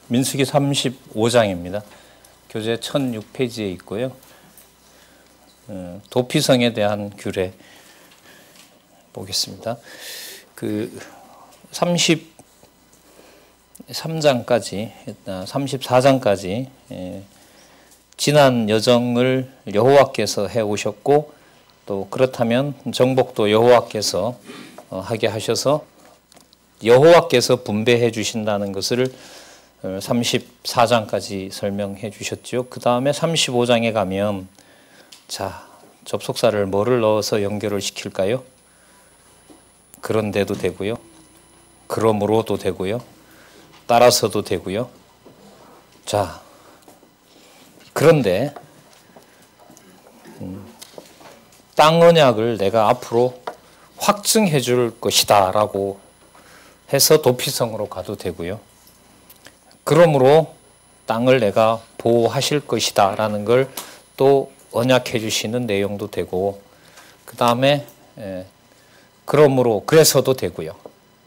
민수기 35장입니다. 교재 1006페이지에 있고요. 도피성에 대한 규례 보겠습니다. 그 33장까지, 34장까지 지난 여정을 여호와께서 해오셨고, 또 그렇다면 정복도 여호와께서 하게 하셔서 여호와께서 분배해 주신다는 것을 34장까지 설명해 주셨죠. 그 다음에 35장에 가면, 자, 접속사를 뭐를 넣어서 연결을 시킬까요? 그런데도 되고요. 그러므로도 되고요. 따라서도 되고요. 자, 그런데 땅 언약을 내가 앞으로 확증해 줄 것이다 라고 해서 도피성으로 가도 되고요. 그러므로 땅을 내가 보호하실 것이다 라는 걸 또 언약해 주시는 내용도 되고, 그 다음에 그러므로 그래서도 되고요.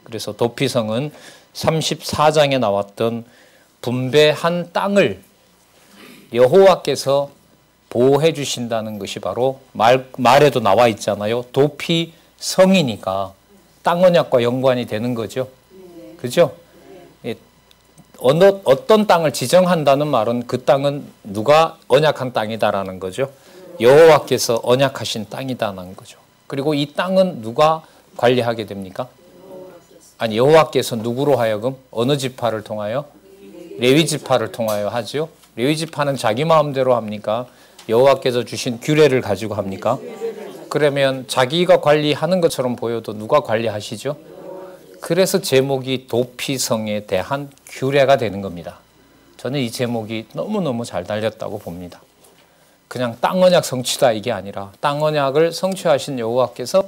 그래서 도피성은 34장에 나왔던 분배한 땅을 여호와께서 보호해 주신다는 것이 바로 말에도 나와 있잖아요. 도피성이니까 땅 언약과 연관이 되는 거죠. 그죠? 어떤 땅을 지정한다는 말은 그 땅은 누가 언약한 땅이다라는 거죠. 여호와께서 언약하신 땅이다라는 거죠. 그리고 이 땅은 누가 관리하게 됩니까? 아니, 여호와께서 누구로 하여금 어느 지파를 통하여? 레위 지파를 통하여 하죠. 레위 지파는 자기 마음대로 합니까? 여호와께서 주신 규례를 가지고 합니까? 그러면 자기가 관리하는 것처럼 보여도 누가 관리하시죠? 그래서 제목이 도피성에 대한 규례가 되는 겁니다. 저는 이 제목이 너무너무 잘 달렸다고 봅니다. 그냥 땅 언약 성취다 이게 아니라 땅 언약을 성취하신 여호와께서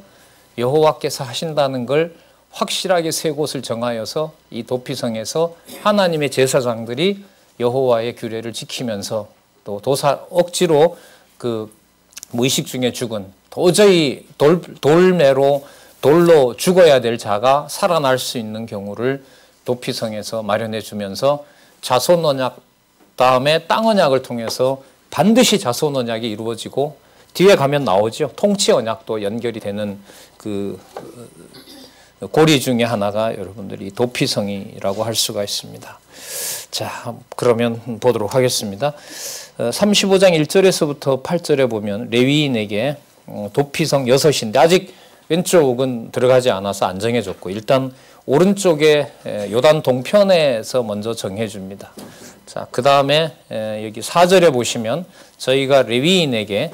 하신다는 걸 확실하게 세 곳을 정하여서 이 도피성에서 하나님의 제사장들이 여호와의 규례를 지키면서 또 억지로 그 무의식 중에 죽은 도저히 돌로 죽어야 될 자가 살아날 수 있는 경우를 도피성에서 마련해 주면서 자손 언약 다음에 땅 언약을 통해서 반드시 자손 언약이 이루어지고, 뒤에 가면 나오죠. 통치 언약도 연결이 되는 그 고리 중에 하나가 여러분들이 도피성이라고 할 수가 있습니다. 자, 그러면 보도록 하겠습니다. 35장 1절에서부터 8절에 보면 레위인에게 도피성 6인데 아직 왼쪽은 들어가지 않아서 안 정해졌고, 일단 오른쪽에 요단 동편에서 먼저 정해줍니다. 자, 그 다음에 여기 4절에 보시면 저희가 레위인에게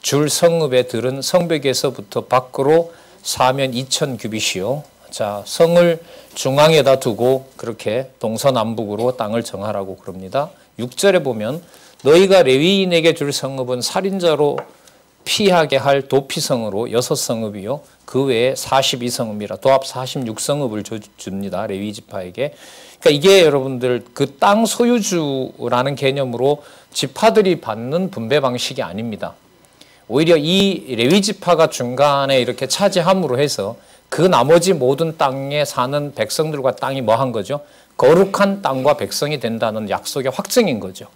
줄 성읍에 들은 성벽에서부터 밖으로 사면 2000규빗이요. 자, 성을 중앙에다 두고 그렇게 동서남북으로 땅을 정하라고 그럽니다. 6절에 보면 너희가 레위인에게 줄 성읍은 살인자로 피하게 할 도피성으로 6성읍이요. 그 외에 42성읍이라 도합 46성읍을 줍니다. 레위 지파에게. 그러니까 이게 여러분들 그 땅 소유주라는 개념으로 지파들이 받는 분배 방식이 아닙니다. 오히려 이 레위 지파가 중간에 이렇게 차지함으로 해서 그 나머지 모든 땅에 사는 백성들과 땅이 뭐한 거죠? 거룩한 땅과 백성이 된다는 약속의 확증인 거죠.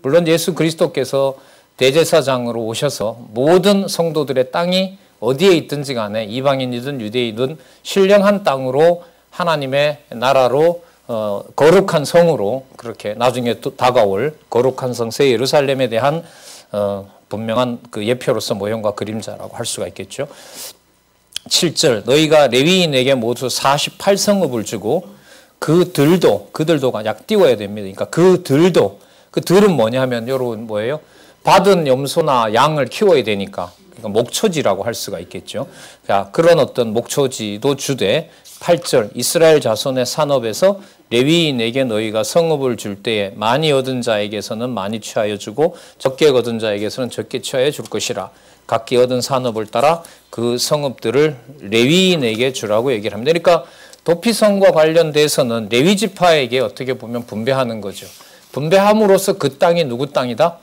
물론 예수 그리스도께서 대제사장으로 오셔서 모든 성도들의 땅이 어디에 있든지 간에 이방인이든 유대인이든 신령한 땅으로 하나님의 나라로 거룩한 성으로 그렇게 나중에 또 다가올 거룩한 성 새 예루살렘에 대한 분명한 그 예표로서 모형과 그림자라고 할 수가 있겠죠. 7절 너희가 레위인에게 모두 48성읍을 주고 그들도가 약 띄워야 됩니다. 그러니까 그 들은 뭐냐면 여러분 뭐예요? 받은 염소나 양을 키워야 되니까, 그러니까 목초지라고 할 수가 있겠죠. 자, 그런 어떤 목초지도 주되, 8절 이스라엘 자손의 산업에서 레위인에게 너희가 성읍을 줄 때에 많이 얻은 자에게서는 많이 취하여 주고 적게 얻은 자에게서는 적게 취하여 줄 것이라. 각기 얻은 산업을 따라 그 성읍들을 레위인에게 주라고 얘기를 합니다. 그러니까 도피성과 관련돼서는 레위 지파에게 어떻게 보면 분배하는 거죠. 분배함으로써 그 땅이 누구 땅이다?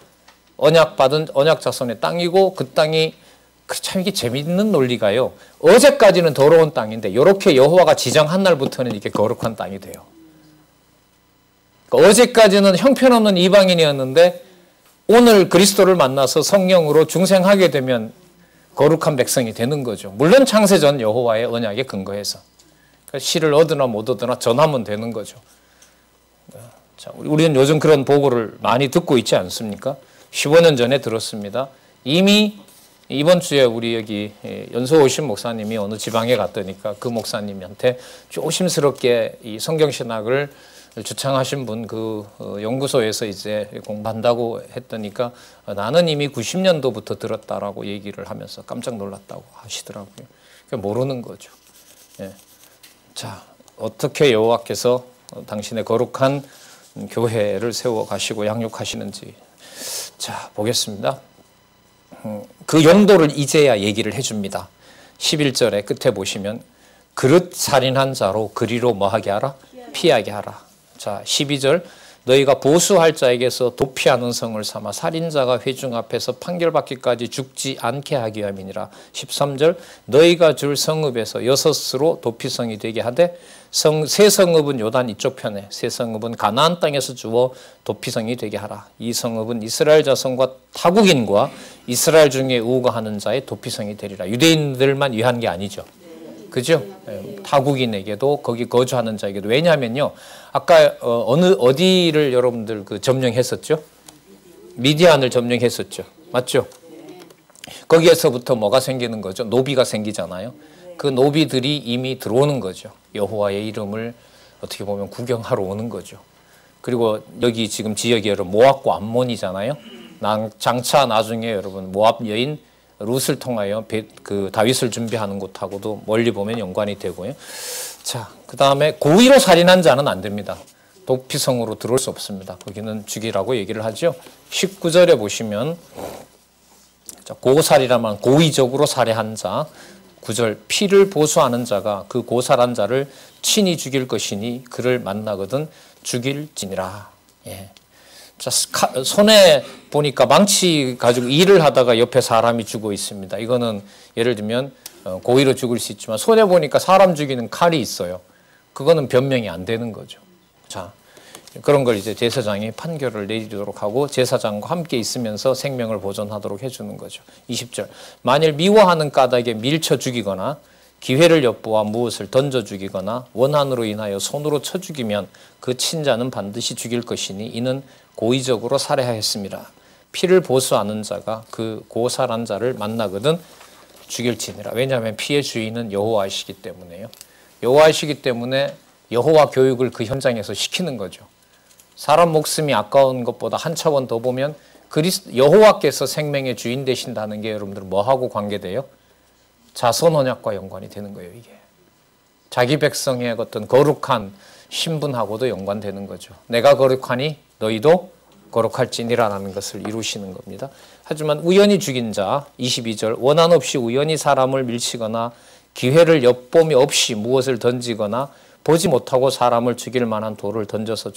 언약받은 언약 자손의 땅이고, 그 땅이 참 이게 재미있는 논리가요. 어제까지는 더러운 땅인데 이렇게 여호와가 지정한 날부터는 이게 거룩한 땅이 돼요. 그러니까 어제까지는 형편없는 이방인이었는데 오늘 그리스도를 만나서 성령으로 중생하게 되면 거룩한 백성이 되는 거죠. 물론 창세전 여호와의 언약에 근거해서. 그러니까 씨를 얻으나 못 얻으나 전하면 되는 거죠. 자, 우리는 요즘 그런 보고를 많이 듣고 있지 않습니까? 15년 전에 들었습니다. 이미 이번 주에 우리 여기 연소 오신 목사님이 어느 지방에 갔더니까 그 목사님한테 조심스럽게 이 성경신학을 주창하신 분 그 연구소에서 이제 공부한다고 했더니까 나는 이미 90년도부터 들었다라고 얘기를 하면서 깜짝 놀랐다고 하시더라고요. 모르는 거죠. 예. 자, 어떻게 여호와께서 당신의 거룩한 교회를 세워 가시고 양육하시는지 자 보겠습니다. 그 용도를 이제야 얘기를 해줍니다. 11절의 끝에 보시면 그릇 살인한 자로 그리로 뭐하게 하라? 피하게 하라. 자 12절 너희가 보수할 자에게서 도피하는 성을 삼아 살인자가 회중 앞에서 판결받기까지 죽지 않게 하기 위함이니라. 13절 너희가 줄 성읍에서 여섯으로 도피성이 되게 하되 세 성읍은 요단 이쪽 편에 세 성읍은 가나안 땅에서 주어 도피성이 되게 하라. 이 성읍은 이스라엘 자손과 타국인과 이스라엘 중에 우거하는 자의 도피성이 되리라. 유대인들만 위한 게 아니죠. 그죠? 타국인에게도 거기 거주하는 자에게도. 왜냐하면요. 아까 어디를 여러분들 그 점령했었죠? 미디안을 점령했었죠. 맞죠? 거기에서부터 뭐가 생기는 거죠? 노비가 생기잖아요. 그 노비들이 이미 들어오는 거죠. 여호와의 이름을 어떻게 보면 구경하러 오는 거죠. 그리고 여기 지금 지역이 여러분 모압과 암몬이잖아요. 장차 나중에 여러분 모압 여인 룻을 통하여 그 다윗을 준비하는 곳하고도 멀리 보면 연관이 되고요. 자, 그 다음에 고의로 살인한 자는 안 됩니다. 도피성으로 들어올 수 없습니다. 거기는 죽이라고 얘기를 하죠. 19절에 보시면 고살이라면 고의적으로 살해한 자. 9절 피를 보수하는 자가 그 고살한 자를 친히 죽일 것이니 그를 만나거든 죽일지니라. 예. 자, 손에 보니까 망치 가지고 일을 하다가 옆에 사람이 죽어 있습니다. 이거는 예를 들면 고의로 죽을 수 있지만 손에 보니까 사람 죽이는 칼이 있어요. 그거는 변명이 안 되는 거죠. 자, 그런 걸 이제 제사장이 판결을 내리도록 하고 제사장과 함께 있으면서 생명을 보존하도록 해주는 거죠. 20절 만일 미워하는 까닭에 밀쳐 죽이거나 기회를 엿보아 무엇을 던져 죽이거나 원한으로 인하여 손으로 쳐 죽이면 그 친자는 반드시 죽일 것이니 이는 고의적으로 살해하였습니다. 피를 보수하는 자가 그 고살한 자를 만나거든 죽일지니라. 왜냐하면 피의 주인은 여호와이시기 때문에요. 여호와이시기 때문에 여호와 교육을 그 현장에서 시키는 거죠. 사람 목숨이 아까운 것보다 한 차원 더 보면 여호와께서 생명의 주인 되신다는 게 여러분들 뭐하고 관계돼요? 자손 언약과 연관이 되는 거예요. 이게 자기 백성의 어떤 거룩한 신분하고도 연관되는 거죠. 내가 거룩하니 너희도 거룩할지니라는 것을 이루시는 겁니다. 하지만 우연히 죽인 자 22절 원한 없이 우연히 사람을 밀치거나 기회를 엿봄이 없이 무엇을 던지거나 보지 못하고 사람을 죽일 만한 돌을 던져서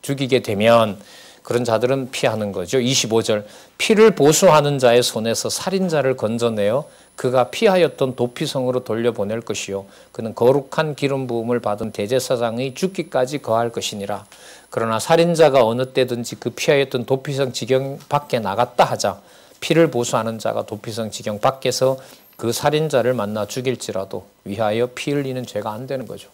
죽이게 되면 그런 자들은 피하는 거죠. 25절 피를 보수하는 자의 손에서 살인자를 건져내어 그가 피하였던 도피성으로 돌려보낼 것이요 그는 거룩한 기름 부음을 받은 대제사장의 죽기까지 거할 것이니라. 그러나 살인자가 어느 때든지 그 피하였던 도피성 지경 밖에 나갔다 하자 피를 보수하는 자가 도피성 지경 밖에서 그 살인자를 만나 죽일지라도 위하여 피 흘리는 죄가 안 되는 거죠.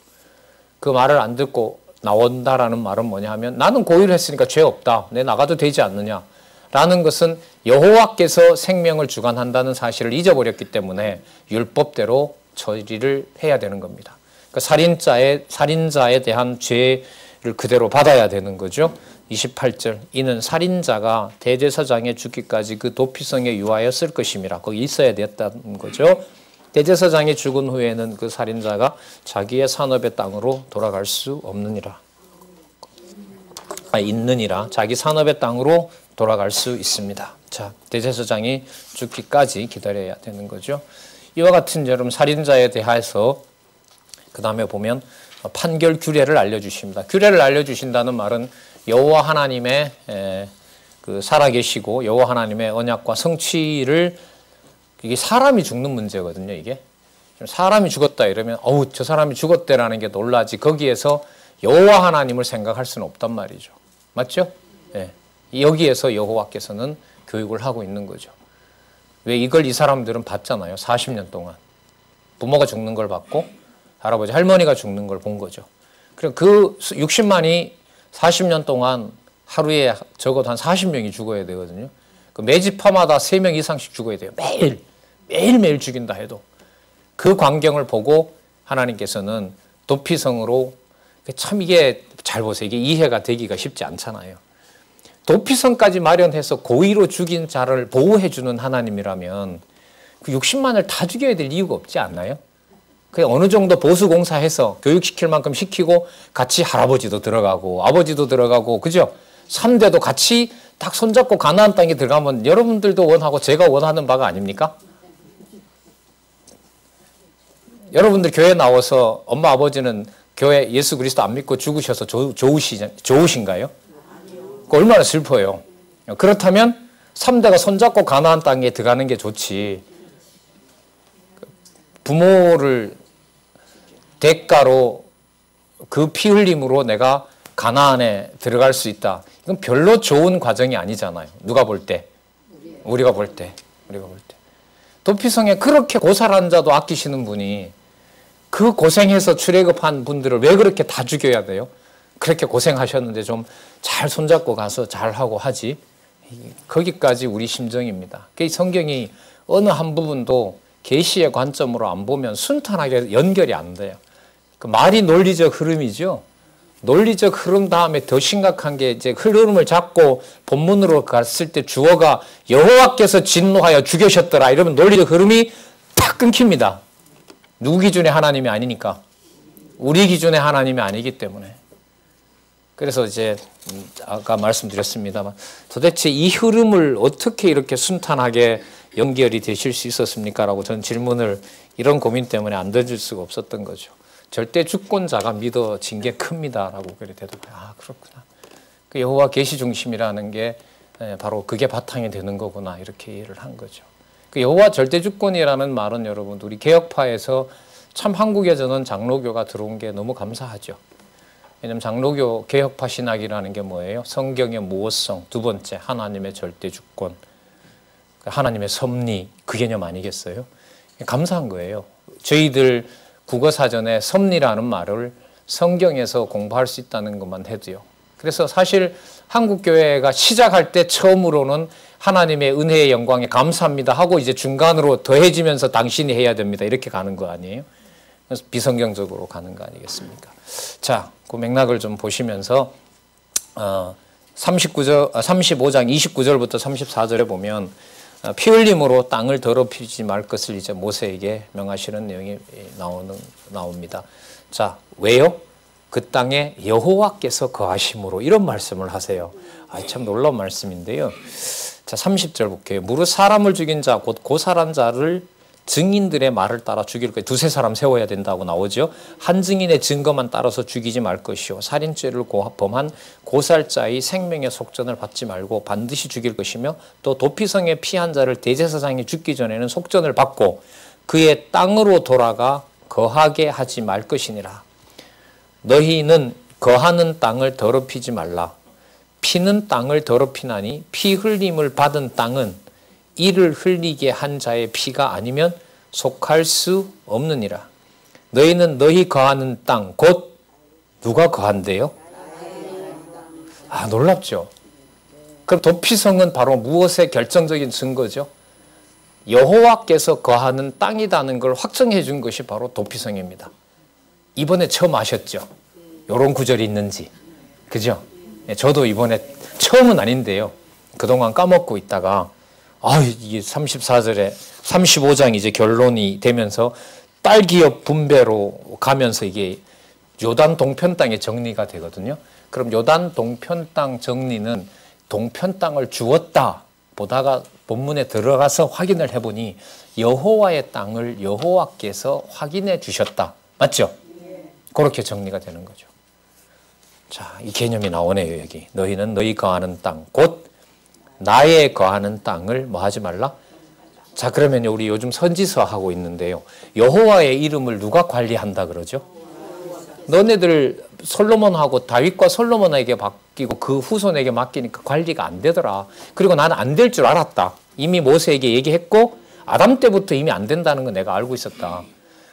그 말을 안 듣고 나온다라는 말은 뭐냐 하면 나는 고의를 했으니까 죄 없다. 내 나가도 되지 않느냐. 라는 것은 여호와께서 생명을 주관한다는 사실을 잊어버렸기 때문에 율법대로 처리를 해야 되는 겁니다. 그러니까 살인자에 대한 죄를 그대로 받아야 되는 거죠. 28절 이는 살인자가 대제사장의 죽기까지 그 도피성에 유하였을 것임이라. 거기 있어야 됐다는 거죠. 대제사장이 죽은 후에는 그 살인자가 자기의 산업의 땅으로 돌아갈 수 없느니라. 있느니라. 자기 산업의 땅으로 돌아갈 수 있습니다. 자, 대제사장이 죽기까지 기다려야 되는 거죠. 이와 같은 여러분 살인자에 대해서 그 다음에 보면 판결 규례를 알려주십니다. 규례를 알려주신다는 말은 여호와 하나님의 그 살아계시고 여호와 하나님의 언약과 성취를 이게 사람이 죽는 문제거든요. 이게 사람이 죽었다 이러면 어우 저 사람이 죽었대라는 게 놀라지 거기에서 여호와 하나님을 생각할 수는 없단 말이죠. 맞죠? 예. 여기에서 여호와께서는 교육을 하고 있는 거죠. 왜 이걸 이 사람들은 봤잖아요. 40년 동안. 부모가 죽는 걸 봤고 할아버지 할머니가 죽는 걸 본 거죠. 그리고 그 60만이 40년 동안 하루에 적어도 한 40명이 죽어야 되거든요. 그 매집화마다 3명 이상씩 죽어야 돼요. 매일매일 죽인다 해도. 그 광경을 보고 하나님께서는 도피성으로, 참 이게 잘 보세요. 이게 이해가 되기가 쉽지 않잖아요. 도피성까지 마련해서 고의로 죽인 자를 보호해주는 하나님이라면 그 60만을 다 죽여야 될 이유가 없지 않나요? 그냥 어느 정도 보수공사해서 교육시킬 만큼 시키고 같이 할아버지도 들어가고 아버지도 들어가고 그죠? 3대도 같이 딱 손잡고 가나안 땅에 들어가면 여러분들도 원하고 제가 원하는 바가 아닙니까? 여러분들 교회 나와서 엄마 아버지는 교회 예수 그리스도 안 믿고 죽으셔서 좋으신가요? 얼마나 슬퍼요. 그렇다면 3대가 손잡고 가나안 땅에 들어가는 게 좋지. 부모를 대가로 그 피 흘림으로 내가 가나안에 들어갈 수 있다. 이건 별로 좋은 과정이 아니잖아요. 누가 볼 때? 우리가 볼 때. 도피성에 그렇게 고살한 자도 아끼시는 분이 그 고생해서 출애굽한 분들을 왜 그렇게 다 죽여야 돼요? 그렇게 고생하셨는데 좀 잘 손잡고 가서 잘하고 하지. 거기까지 우리 심정입니다. 성경이 어느 한 부분도 계시의 관점으로 안 보면 순탄하게 연결이 안 돼요. 그 말이 논리적 흐름이죠. 논리적 흐름 다음에 더 심각한 게 이제 흐름을 잡고 본문으로 갔을 때 주어가 여호와께서 진노하여 죽이셨더라 이러면 논리적 흐름이 탁 끊깁니다. 누구 기준의 하나님이 아니니까. 우리 기준의 하나님이 아니기 때문에. 그래서 이제 아까 말씀드렸습니다만 도대체 이 흐름을 어떻게 이렇게 순탄하게 연결이 되실 수 있었습니까? 라고 전 질문을 이런 고민 때문에 안 던질 수가 없었던 거죠. 절대 주권자가 믿어진 게 큽니다. 라고 그래 대답해요. 아, 그렇구나. 그 여호와 계시 중심이라는 게 바로 그게 바탕이 되는 거구나. 이렇게 이해를 한 거죠. 그 여호와 절대 주권이라는 말은 여러분 우리 개혁파에서 참 한국에 저는 장로교가 들어온 게 너무 감사하죠. 왜냐하면 장로교 개혁파 신학이라는 게 뭐예요? 성경의 무엇성, 두 번째 하나님의 절대 주권, 하나님의 섭리 그 개념 아니겠어요? 감사한 거예요. 저희들 국어사전에 섭리라는 말을 성경에서 공부할 수 있다는 것만 해도요. 그래서 사실 한국교회가 시작할 때 처음으로는 하나님의 은혜의 영광에 감사합니다 하고 이제 중간으로 더해지면서 당신이 해야 됩니다. 이렇게 가는 거 아니에요? 그래서 비성경적으로 가는 거 아니겠습니까? 자, 그 맥락을 좀 보시면서 35장 29절부터 34절에 보면 피 흘림으로 땅을 더럽히지 말 것을 이제 모세에게 명하시는 내용이 나옵니다. 자, 왜요? 그 땅에 여호와께서 거하심으로 이런 말씀을 하세요. 참 놀라운 말씀인데요. 자, 30절 볼게요. 무릇 사람을 죽인 자, 곧 고살한 자를 증인들의 말을 따라 죽일 거예요. 두세 사람 세워야 된다고 나오죠. 한 증인의 증거만 따라서 죽이지 말 것이요. 살인죄를 범한 고살자의 생명의 속전을 받지 말고 반드시 죽일 것이며 또 도피성에 피한 자를 대제사장이 죽기 전에는 속전을 받고 그의 땅으로 돌아가 거하게 하지 말 것이니라. 너희는 거하는 땅을 더럽히지 말라. 피는 땅을 더럽히나니 피 흘림을 받은 땅은 이를 흘리게 한 자의 피가 아니면 속할 수 없느니라. 너희는 너희 거하는 땅 곧 누가 거한대요? 놀랍죠. 그럼 도피성은 바로 무엇의 결정적인 증거죠? 여호와께서 거하는 땅이라는 걸 확정해 준 것이 바로 도피성입니다. 이번에 처음 아셨죠? 이런 구절이 있는지. 그죠? 저도 이번에 처음은 아닌데요. 그동안 까먹고 있다가 이게 34절에 35장 이제 결론이 되면서 딸기업 분배로 가면서 이게 요단 동편 땅의 정리가 되거든요. 그럼 요단 동편 땅 정리는 동편 땅을 주었다 보다가 본문에 들어가서 확인을 해보니 여호와의 땅을 여호와께서 확인해 주셨다. 맞죠? 그렇게 정리가 되는 거죠. 자, 이 개념이 나오네요. 여기 너희는 너희 거하는 땅 곧 나의 거하는 땅을 뭐 하지 말라? 자, 그러면 우리 요즘 선지서 하고 있는데요. 여호와의 이름을 누가 관리한다 그러죠? 너네들 솔로몬하고 다윗과 솔로몬에게 맡기고 그 후손에게 맡기니까 관리가 안 되더라. 그리고 나는 안 될 줄 알았다. 이미 모세에게 얘기했고 아담 때부터 이미 안 된다는 건 내가 알고 있었다.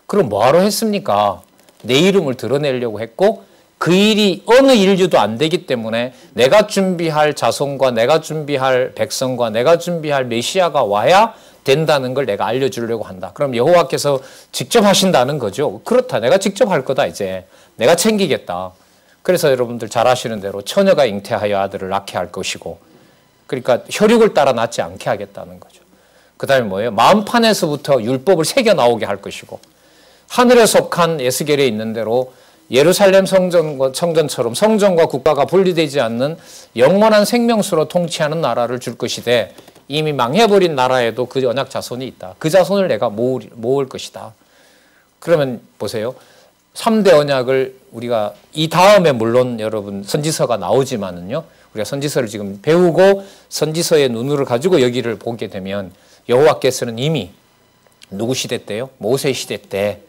그럼 뭐하러 했습니까? 내 이름을 드러내려고 했고 그 일이 어느 인류도 안 되기 때문에 내가 준비할 자손과 내가 준비할 백성과 내가 준비할 메시아가 와야 된다는 걸 내가 알려주려고 한다. 그럼 여호와께서 직접 하신다는 거죠. 그렇다. 내가 직접 할 거다 이제. 내가 챙기겠다. 그래서 여러분들 잘 아시는 대로 처녀가 잉태하여 아들을 낳게 할 것이고 그러니까 혈육을 따라 낳지 않게 하겠다는 거죠. 그 다음에 뭐예요? 마음판에서부터 율법을 새겨 나오게 할 것이고 하늘에 속한 에스겔에 있는 대로 예루살렘 성전처럼 성전과 국가가 분리되지 않는 영원한 생명수로 통치하는 나라를 줄 것이되 이미 망해버린 나라에도 그 언약 자손이 있다. 그 자손을 내가 모을 것이다. 그러면 보세요. 3대 언약을 우리가 이 다음에 물론 여러분 선지서가 나오지만은요. 우리가 선지서를 지금 배우고 선지서의 눈으로 가지고 여기를 보게 되면 여호와께서는 이미 누구 시대 때요? 모세 시대 때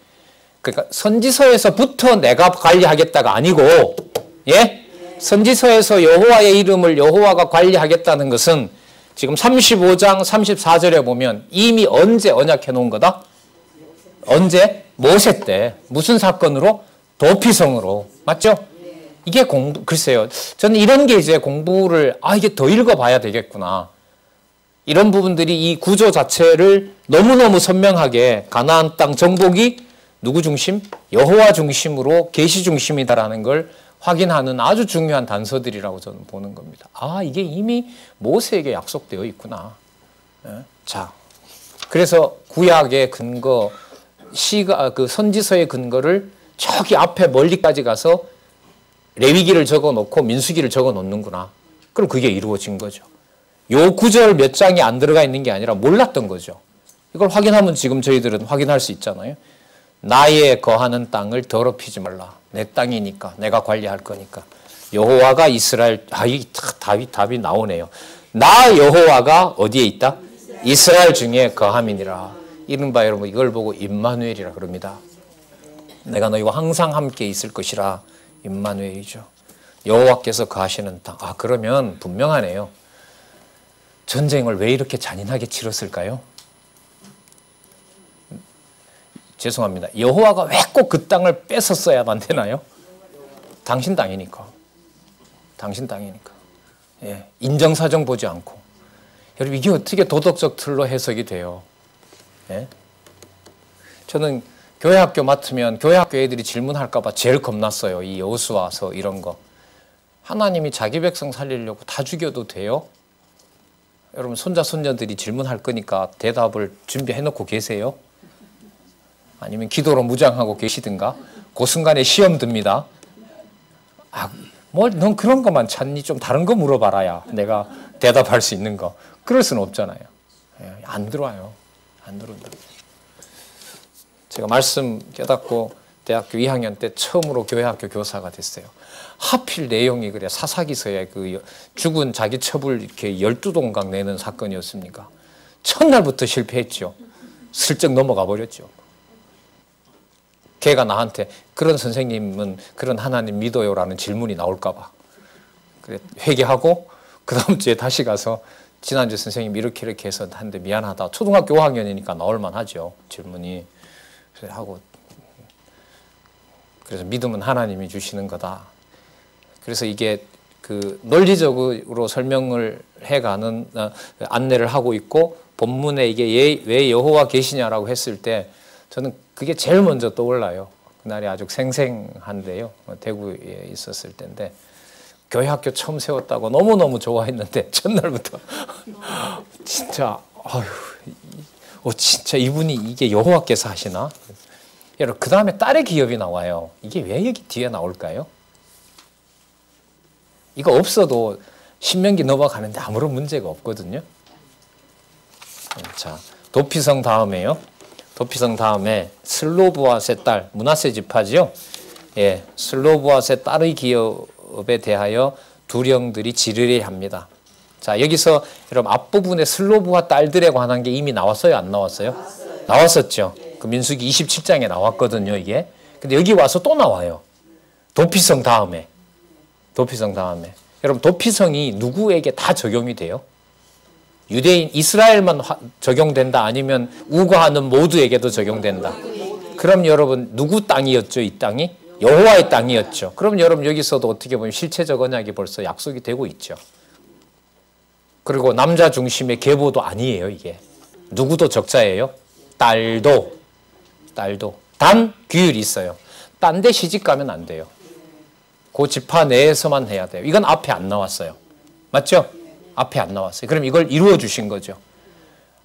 그러니까 선지서에서부터 내가 관리하겠다가 아니고 예? 선지서에서 여호와의 이름을 여호와가 관리하겠다는 것은 지금 35장 34절에 보면 이미 언제 언약해 놓은 거다? 언제? 모세 때. 무슨 사건으로? 도피성으로. 맞죠? 이게 글쎄요. 저는 이런 게 이제 공부를, 이게 더 읽어봐야 되겠구나. 이런 부분들이 이 구조 자체를 너무너무 선명하게 가나안 땅 정복이 누구 중심? 여호와 중심으로 계시 중심이다라는 걸 확인하는 아주 중요한 단서들이라고 저는 보는 겁니다. 이게 이미 모세에게 약속되어 있구나. 자, 그래서 구약의 근거, 그 선지서의 근거를 저기 앞에 멀리까지 가서 레위기를 적어 놓고 민수기를 적어 놓는구나. 그럼 그게 이루어진 거죠. 요 구절 몇 장이 안 들어가 있는 게 아니라 몰랐던 거죠. 이걸 확인하면 지금 저희들은 확인할 수 있잖아요. 나의 거하는 땅을 더럽히지 말라. 내 땅이니까 내가 관리할 거니까. 여호와가 이스라엘 답이 나오네요. 나 여호와가 어디에 있다? 이스라엘 중에 거함이니라. 이른바 여러분 이걸 보고 임마누엘이라 그럽니다. 내가 너희와 항상 함께 있을 것이라. 임마누엘이죠. 여호와께서 거하시는 땅. 그러면 분명하네요. 전쟁을 왜 이렇게 잔인하게 치렀을까요? 죄송합니다. 여호와가 왜 꼭 그 땅을 뺏었어야만 되나요? 당신 땅이니까. 당신 땅이니까. 예, 인정사정 보지 않고. 여러분 이게 어떻게 도덕적 틀로 해석이 돼요? 예? 저는 교회학교 맡으면 교회학교 애들이 질문할까 봐 제일 겁났어요. 이 여호수아서 이런 거. 하나님이 자기 백성 살리려고 다 죽여도 돼요? 여러분 손자 손녀들이 질문할 거니까 대답을 준비해 놓고 계세요? 아니면 기도로 무장하고 계시든가? 그 순간에 시험 듭니다. 넌 그런 것만 찾니? 좀 다른 거 물어봐라야 내가 대답할 수 있는 거. 그럴 수는 없잖아요. 안 들어와요. 안 들어온다. 제가 말씀 깨닫고 대학교 2학년 때 처음으로 교회학교 교사가 됐어요. 하필 내용이 그래 사사기서에 그 죽은 자기 첩을 이렇게 12동강 내는 사건이었습니까? 첫날부터 실패했죠. 슬쩍 넘어가 버렸죠. 걔가 나한테 그런 선생님은 그런 하나님 믿어요라는 질문이 나올까 봐. 그래 회개하고 그 다음 주에 다시 가서 지난주 선생님 이렇게 해서 하는데 미안하다. 초등학교 5학년이니까 나올만 하죠. 질문이. 그래서 하고 그래서 믿음은 하나님이 주시는 거다. 그래서 이게 그 논리적으로 설명을 해가는 안내를 하고 있고 본문에 이게 왜 여호와 계시냐라고 했을 때 저는 그게 제일 먼저 떠올라요. 그날이 아주 생생한데요. 대구에 있었을 때인데 교회 학교 처음 세웠다고 너무너무 좋아했는데 첫날부터 진짜 진짜 이분이 이게 여호와께서 하시나? 여러분 그 다음에 딸의 기업이 나와요. 이게 왜 여기 뒤에 나올까요? 이거 없어도 신명기 넘어가는데 아무런 문제가 없거든요. 자, 도피성 다음에요. 도피성 다음에 슬로브앗의 딸, 므낫세 지파지요. 예, 슬로브앗의 딸의 기업에 대하여 두령들이 지르레합니다. 자, 여기서 여러분 앞부분에 슬로브앗 딸들에 관한 게 이미 나왔어요, 안 나왔어요? 나왔었죠. 그 민수기 27장에 나왔거든요, 이게. 근데 여기 와서 또 나와요. 도피성 다음에. 도피성 다음에. 여러분 도피성이 누구에게 다 적용이 돼요? 유대인 이스라엘만 적용된다 아니면 우거하는 모두에게도 적용된다. 그럼 여러분 누구 땅이었죠? 이 땅이? 여호와의 땅이었죠. 그럼 여러분 여기서도 어떻게 보면 실체적 언약이 벌써 약속이 되고 있죠. 그리고 남자 중심의 계보도 아니에요. 이게. 누구도 적자예요? 딸도. 단 규율이 있어요. 딴 데 시집 가면 안 돼요. 그 지파 내에서만 해야 돼요. 이건 앞에 안 나왔어요. 맞죠? 앞에 안 나왔어요. 그럼 이걸 이루어 주신 거죠.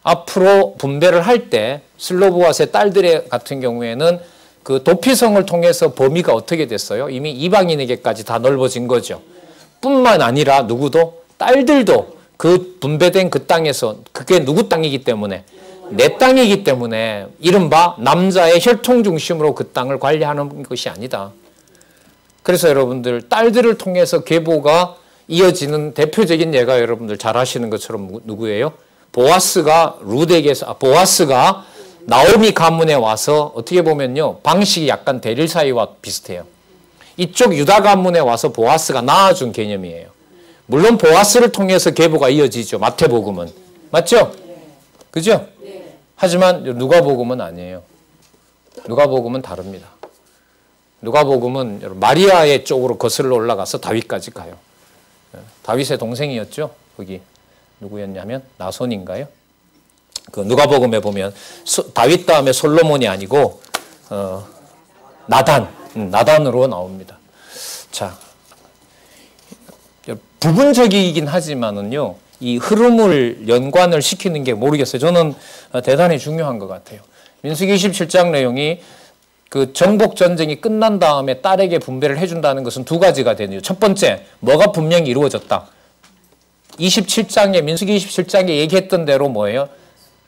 앞으로 분배를 할 때 슬로보아스의 딸들 같은 경우에는 그 도피성을 통해서 범위가 어떻게 됐어요? 이미 이방인에게까지 다 넓어진 거죠. 뿐만 아니라 누구도 딸들도 그 분배된 그 땅에서 그게 누구 땅이기 때문에 내 땅이기 때문에 이른바 남자의 혈통 중심으로 그 땅을 관리하는 것이 아니다. 그래서 여러분들 딸들을 통해서 계보가 이어지는 대표적인 예가 여러분들 잘 아시는 것처럼 누구예요? 보아스가 보아스가 나오미 가문에 와서 어떻게 보면요 방식이 약간 대릴 사이와 비슷해요. 이쪽 유다 가문에 와서 보아스가 낳아준 개념이에요. 물론 보아스를 통해서 계보가 이어지죠. 마태복음은 맞죠? 그죠? 하지만 누가복음은 아니에요. 누가복음은 다릅니다. 누가복음은 마리아의 쪽으로 거슬러 올라가서 다윗까지 가요. 다윗의 동생이었죠. 거기 누구였냐면 나손인가요? 그 누가복음에 보면 다윗 다음에 솔로몬이 아니고 나단으로 나옵니다. 자, 부분적이긴 하지만은요. 이 흐름을 연관을 시키는 게 모르겠어요. 저는 대단히 중요한 것 같아요. 민수기 27장 내용이 그 정복 전쟁이 끝난 다음에 딸에게 분배를 해준다는 것은 두 가지가 되네요. 첫 번째, 뭐가 분명히 이루어졌다. 27장에 민수기 27장에 얘기했던 대로 뭐예요?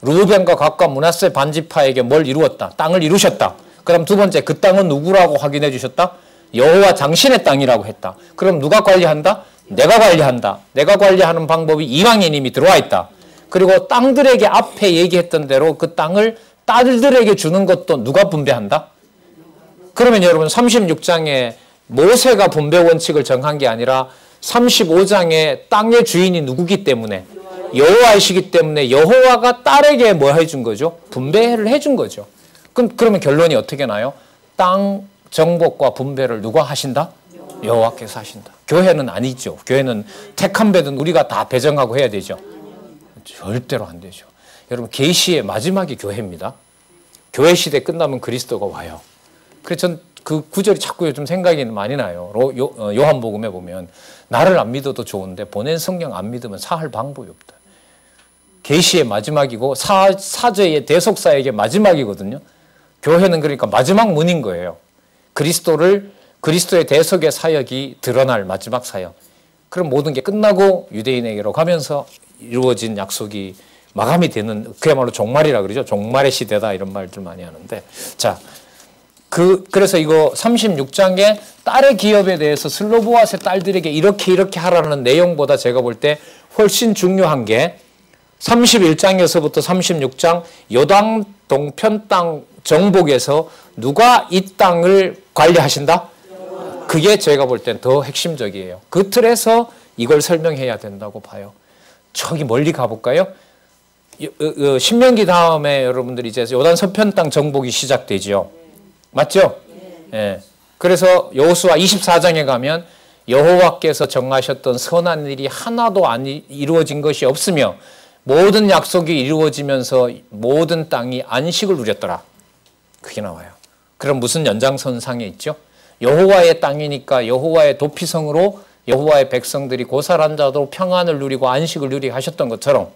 르우벤과 갓과 므낫세 반지파에게 뭘 이루었다. 땅을 이루셨다. 그럼 두 번째, 그 땅은 누구라고 확인해 주셨다? 여호와 장신의 땅이라고 했다. 그럼 누가 관리한다? 내가 관리한다. 내가 관리하는 방법이 이방인 이미 들어와 있다. 그리고 땅들에게 앞에 얘기했던 대로 그 땅을 딸들에게 주는 것도 누가 분배한다? 그러면 여러분 36장에 모세가 분배 원칙을 정한 게 아니라 35장에 땅의 주인이 누구기 때문에 여호와이시기 때문에 여호와가 딸에게 뭐 해준 거죠? 분배를 해준 거죠. 그러면 결론이 어떻게 나요? 땅 정복과 분배를 누가 하신다? 여호와께서 하신다. 교회는 아니죠. 교회는 택한 배는 우리가 다 배정하고 해야 되죠. 절대로 안 되죠. 여러분 계시의 마지막이 교회입니다. 교회 시대 끝나면 그리스도가 와요. 그래서 전 그 구절이 자꾸 요즘 생각이 많이 나요. 요한복음에 보면 나를 안 믿어도 좋은데 보낸 성령 안 믿으면 사할 방법이 없다. 계시의 마지막이고 사제의 대속사에게 마지막이거든요. 교회는 그러니까 마지막 문인 거예요. 그리스도의 대속의 사역이 드러날 마지막 사역. 그럼 모든 게 끝나고 유대인에게로 가면서 이루어진 약속이 마감이 되는 그야말로 종말이라 그러죠. 종말의 시대다 이런 말들 많이 하는데 자, 그래서 이거 36장에 딸의 기업에 대해서 슬로보아스의 딸들에게 이렇게 하라는 내용보다 제가 볼 때 훨씬 중요한 게 31장에서부터 36장 요단 동편 땅 정복에서 누가 이 땅을 관리하신다? 그게 제가 볼 땐 더 핵심적이에요. 그 틀에서 이걸 설명해야 된다고 봐요. 저기 멀리 가볼까요? 신명기 다음에 여러분들이 이제 요단 서편 땅 정복이 시작되죠. 맞죠? 예. 그래서 여호수아 24장에 가면 여호와께서 정하셨던 선한 일이 하나도 안 이루어진 것이 없으며 모든 약속이 이루어지면서 모든 땅이 안식을 누렸더라. 그게 나와요. 그럼 무슨 연장선상에 있죠? 여호와의 땅이니까 여호와의 도피성으로 여호와의 백성들이 고살한 자도 평안을 누리고 안식을 누리게 하셨던 것처럼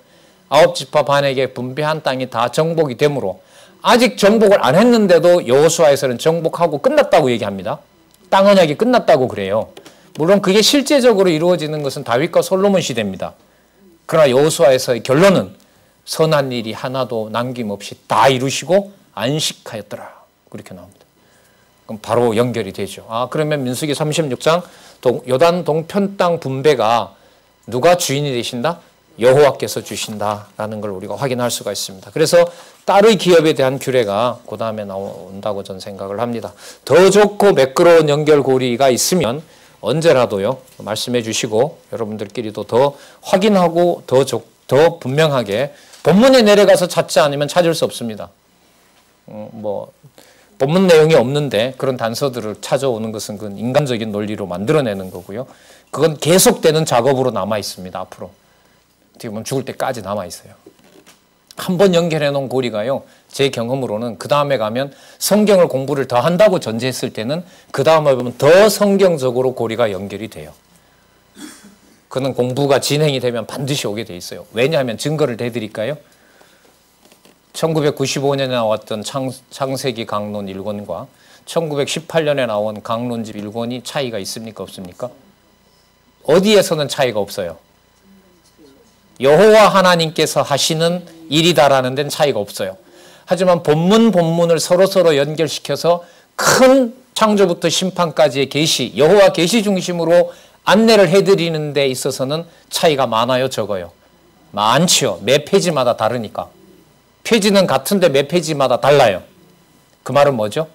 9지파 반에게 분배한 땅이 다 정복이 되므로 아직 정복을 안 했는데도 여호수아에서는 정복하고 끝났다고 얘기합니다. 땅 언약이 끝났다고 그래요. 물론 그게 실제적으로 이루어지는 것은 다윗과 솔로몬 시대입니다. 그러나 여호수아에서의 결론은 선한 일이 하나도 남김없이 다 이루시고 안식하였더라. 그렇게 나옵니다. 그럼 바로 연결이 되죠. 그러면 민수기 36장 요단 동편 땅 분배가 누가 주인이 되신다? 여호와께서 주신다라는 걸 우리가 확인할 수가 있습니다. 그래서 딸의 기업에 대한 규례가 그 다음에 나온다고 저는 생각을 합니다. 더 좋고 매끄러운 연결고리가 있으면 언제라도요 말씀해 주시고 여러분들끼리도 더 확인하고 더 분명하게 본문에 내려가서 찾지 않으면 찾을 수 없습니다. 본문 내용이 없는데 그런 단서들을 찾아오는 것은 그건 인간적인 논리로 만들어내는 거고요. 그건 계속되는 작업으로 남아 있습니다. 앞으로 어떻게 보면 죽을 때까지 남아 있어요. 한번 연결해 놓은 고리가요, 제 경험으로는 그 다음에 가면 성경을 공부를 더 한다고 전제했을 때는 그 다음에 보면 더 성경적으로 고리가 연결이 돼요. 그는 공부가 진행이 되면 반드시 오게 돼 있어요. 왜냐하면 증거를 대드릴까요? 1995년에 나왔던 창세기 강론 1권과 1918년에 나온 강론집 1권이 차이가 있습니까? 없습니까? 어디에서는 차이가 없어요. 여호와 하나님께서 하시는 일이다라는 데는 차이가 없어요. 하지만 본문을 서로 연결시켜서 큰 창조부터 심판까지의 계시, 여호와 계시 중심으로 안내를 해드리는 데 있어서는 차이가 많아요, 적어요? 많지요. 매 페이지마다 다르니까. 페이지는 같은데 매 페이지마다 달라요. 그 말은 뭐죠?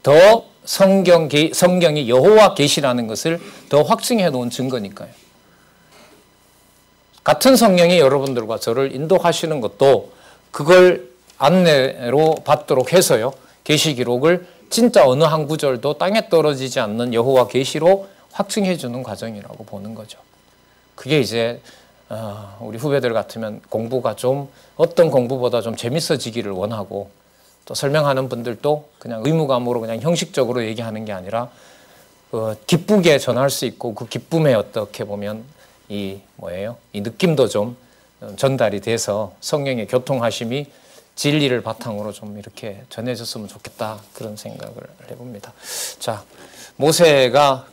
더 성경이 여호와 계시라는 것을 더 확증해 놓은 증거니까요. 같은 성령이 여러분들과 저를 인도하시는 것도 그걸 안내로 받도록 해서요. 계시 기록을 진짜 어느 한 구절도 땅에 떨어지지 않는 여호와 계시로 확증해 주는 과정이라고 보는 거죠. 그게 이제 우리 후배들 같으면 공부가 좀 어떤 공부보다 좀 재밌어지기를 원하고 또 설명하는 분들도 그냥 의무감으로 그냥 형식적으로 얘기하는 게 아니라 기쁘게 전할 수 있고 그 기쁨에 어떻게 보면 이 느낌도 좀 전달이 돼서 성령의 교통하심이 진리를 바탕으로 좀 이렇게 전해졌으면 좋겠다 그런 생각을 해봅니다. 자, 모세가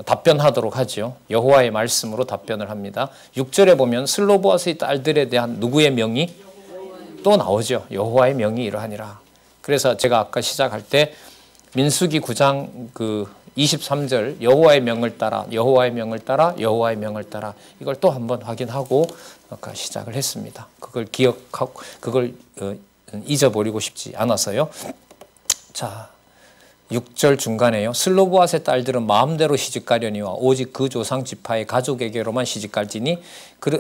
답변하도록 하죠. 여호와의 말씀으로 답변을 합니다. 6절에 보면 슬로보아스의 딸들에 대한 누구의 명이 또 나오죠. 여호와의 명이 이러하니라. 그래서 제가 아까 시작할 때 민수기 9장 23절 여호와의 명을 따라 여호와의 명을 따라 여호와의 명을 따라 이걸 또 한번 확인하고 아까 시작을 했습니다. 그걸 기억하고 그걸 잊어버리고 싶지 않아서요. 자, 6절 중간에요. 슬로보아스의 딸들은 마음대로 시집가려니와 오직 그 조상 지파의 가족에게로만 시집갈지니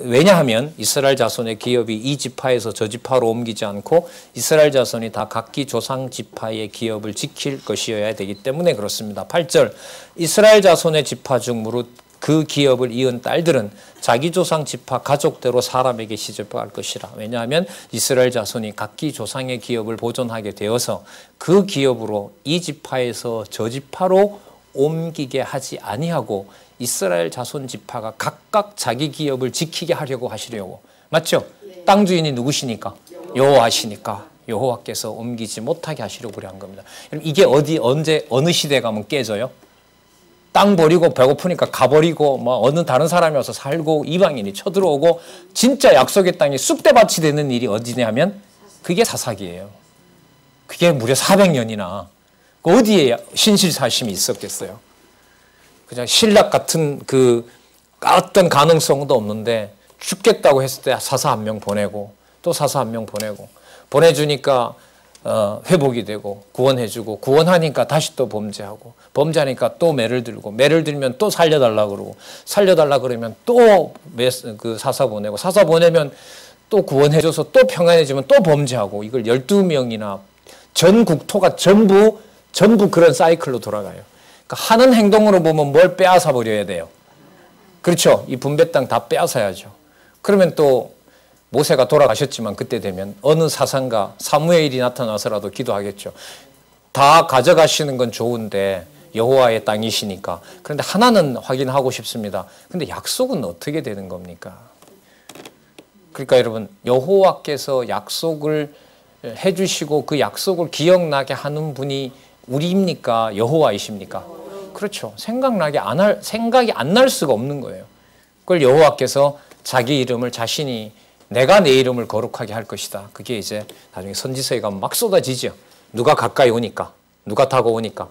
왜냐하면 이스라엘 자손의 기업이 이 지파에서 저 지파로 옮기지 않고 이스라엘 자손이 다 각기 조상 지파의 기업을 지킬 것이어야 되기 때문에 그렇습니다. 8절 이스라엘 자손의 지파 중 무릇 그 기업을 이은 딸들은 자기 조상 지파 가족대로 사람에게 시집갈 것이라. 왜냐하면 이스라엘 자손이 각기 조상의 기업을 보존하게 되어서 그 기업으로 이 지파에서 저 지파로 옮기게 하지 아니하고 이스라엘 자손 지파가 각각 자기 기업을 지키게 하려고 하시려고. 맞죠? 네. 땅 주인이 누구시니까? 여호와시니까 여호와께서 옮기지 못하게 하시려고 그래 한 겁니다. 이게 언제 어느 시대에 가면 깨져요? 땅 버리고 배고프니까 가버리고 어느 다른 사람이 와서 살고 이방인이 쳐들어오고 진짜 약속의 땅이 쑥대밭이 되는 일이 어디냐면 그게 사사기예요. 그게 무려 400년이나 어디에 신실사심이 있었겠어요. 그냥 신락 같은 어떤 가능성도 없는데 죽겠다고 했을 때 사사 한 명 보내고 또 사사 한 명 보내주니까 회복이 되고 구원해주고 구원하니까 다시 또 범죄하니까 또 매를 들면 또 살려달라 그러고 살려달라 그러면 또 사사 보내고 사사 보내면 또 구원해줘서 또 평안해지면 또 범죄하고 이걸 12명이나 전 국토가 전부 그런 사이클로 돌아가요. 그러니까 하는 행동으로 보면 뭘 빼앗아 버려야 돼요. 그렇죠? 이 분배 땅 다 빼앗아야죠. 그러면 또 모세가 돌아가셨지만 그때 되면 어느 사상가 사무엘이 나타나서라도 기도하겠죠. 다 가져가시는 건 좋은데 여호와의 땅이시니까. 그런데 하나는 확인하고 싶습니다. 근데 약속은 어떻게 되는 겁니까? 그러니까 여러분 여호와께서 약속을 해주시고 그 약속을 기억나게 하는 분이 우리입니까? 여호와이십니까? 그렇죠. 생각이 안 날 수가 없는 거예요. 그걸 여호와께서 자기 이름을 자신이 내가 내 이름을 거룩하게 할 것이다. 그게 이제 나중에 선지서에 가면 막 쏟아지죠. 누가 가까이 오니까, 누가 다가오니까.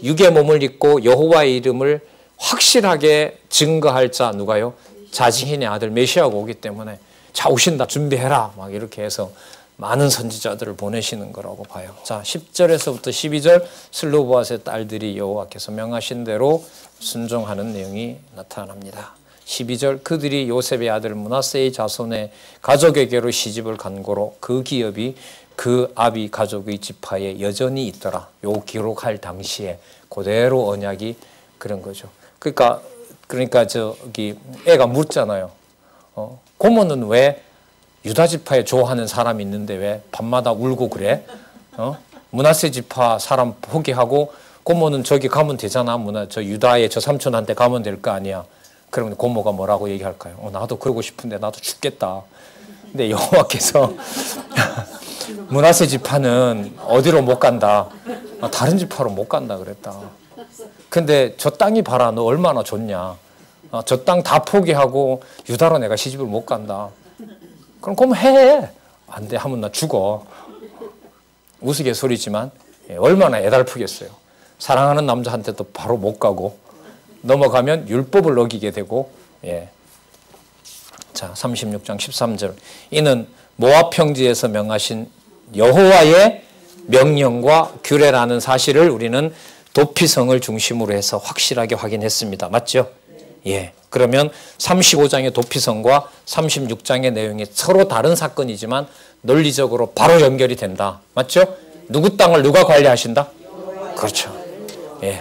육의 몸을 입고 여호와의 이름을 확실하게 증거할 자 누가요? 자신의 아들 메시아가 오기 때문에 자 오신다 준비해라 막 이렇게 해서 많은 선지자들을 보내시는 거라고 봐요. 자 10절에서부터 12절 슬로보앗의 딸들이 여호와께서 명하신 대로 순종하는 내용이 나타납니다. 12절 그들이 요셉의 아들 므낫세의 자손의 가족에게로 시집을 간 고로 그 기업이 그 아비 가족의 지파에 여전히 있더라. 요 기록할 당시에 그대로 언약이 그런 거죠. 그러니까 저기 애가 묻잖아요. 고모는 왜 유다 지파에 좋아하는 사람이 있는데 왜 밤마다 울고 그래? 므낫세 지파 사람 포기하고 고모는 저기 가면 되잖아. 저 유다의 저 삼촌한테 가면 될 거 아니야. 그러면 고모가 뭐라고 얘기할까요? 나도 그러고 싶은데 나도 죽겠다. 근데 여호와께서 므낫세 지파는 어디로 못 간다. 다른 지파로 못 간다 그랬다. 근데 저 땅이 봐라. 너 얼마나 좋냐. 저 땅 다 포기하고 유다로 내가 시집을 못 간다. 그럼 해. 안 돼 하면 나 죽어. 우스갯소리지만 얼마나 애달프겠어요. 사랑하는 남자한테도 바로 못 가고 넘어가면 율법을 어기게 되고. 자 36장 13절 이는 모압 평지에서 명하신 여호와의 명령과 규례라는 사실을 우리는 도피성을 중심으로 해서 확실하게 확인했습니다. 맞죠? 그러면 35장의 도피성과 36장의 내용이 서로 다른 사건이지만 논리적으로 바로 연결이 된다. 맞죠? 누구 땅을 누가 관리하신다? 그렇죠.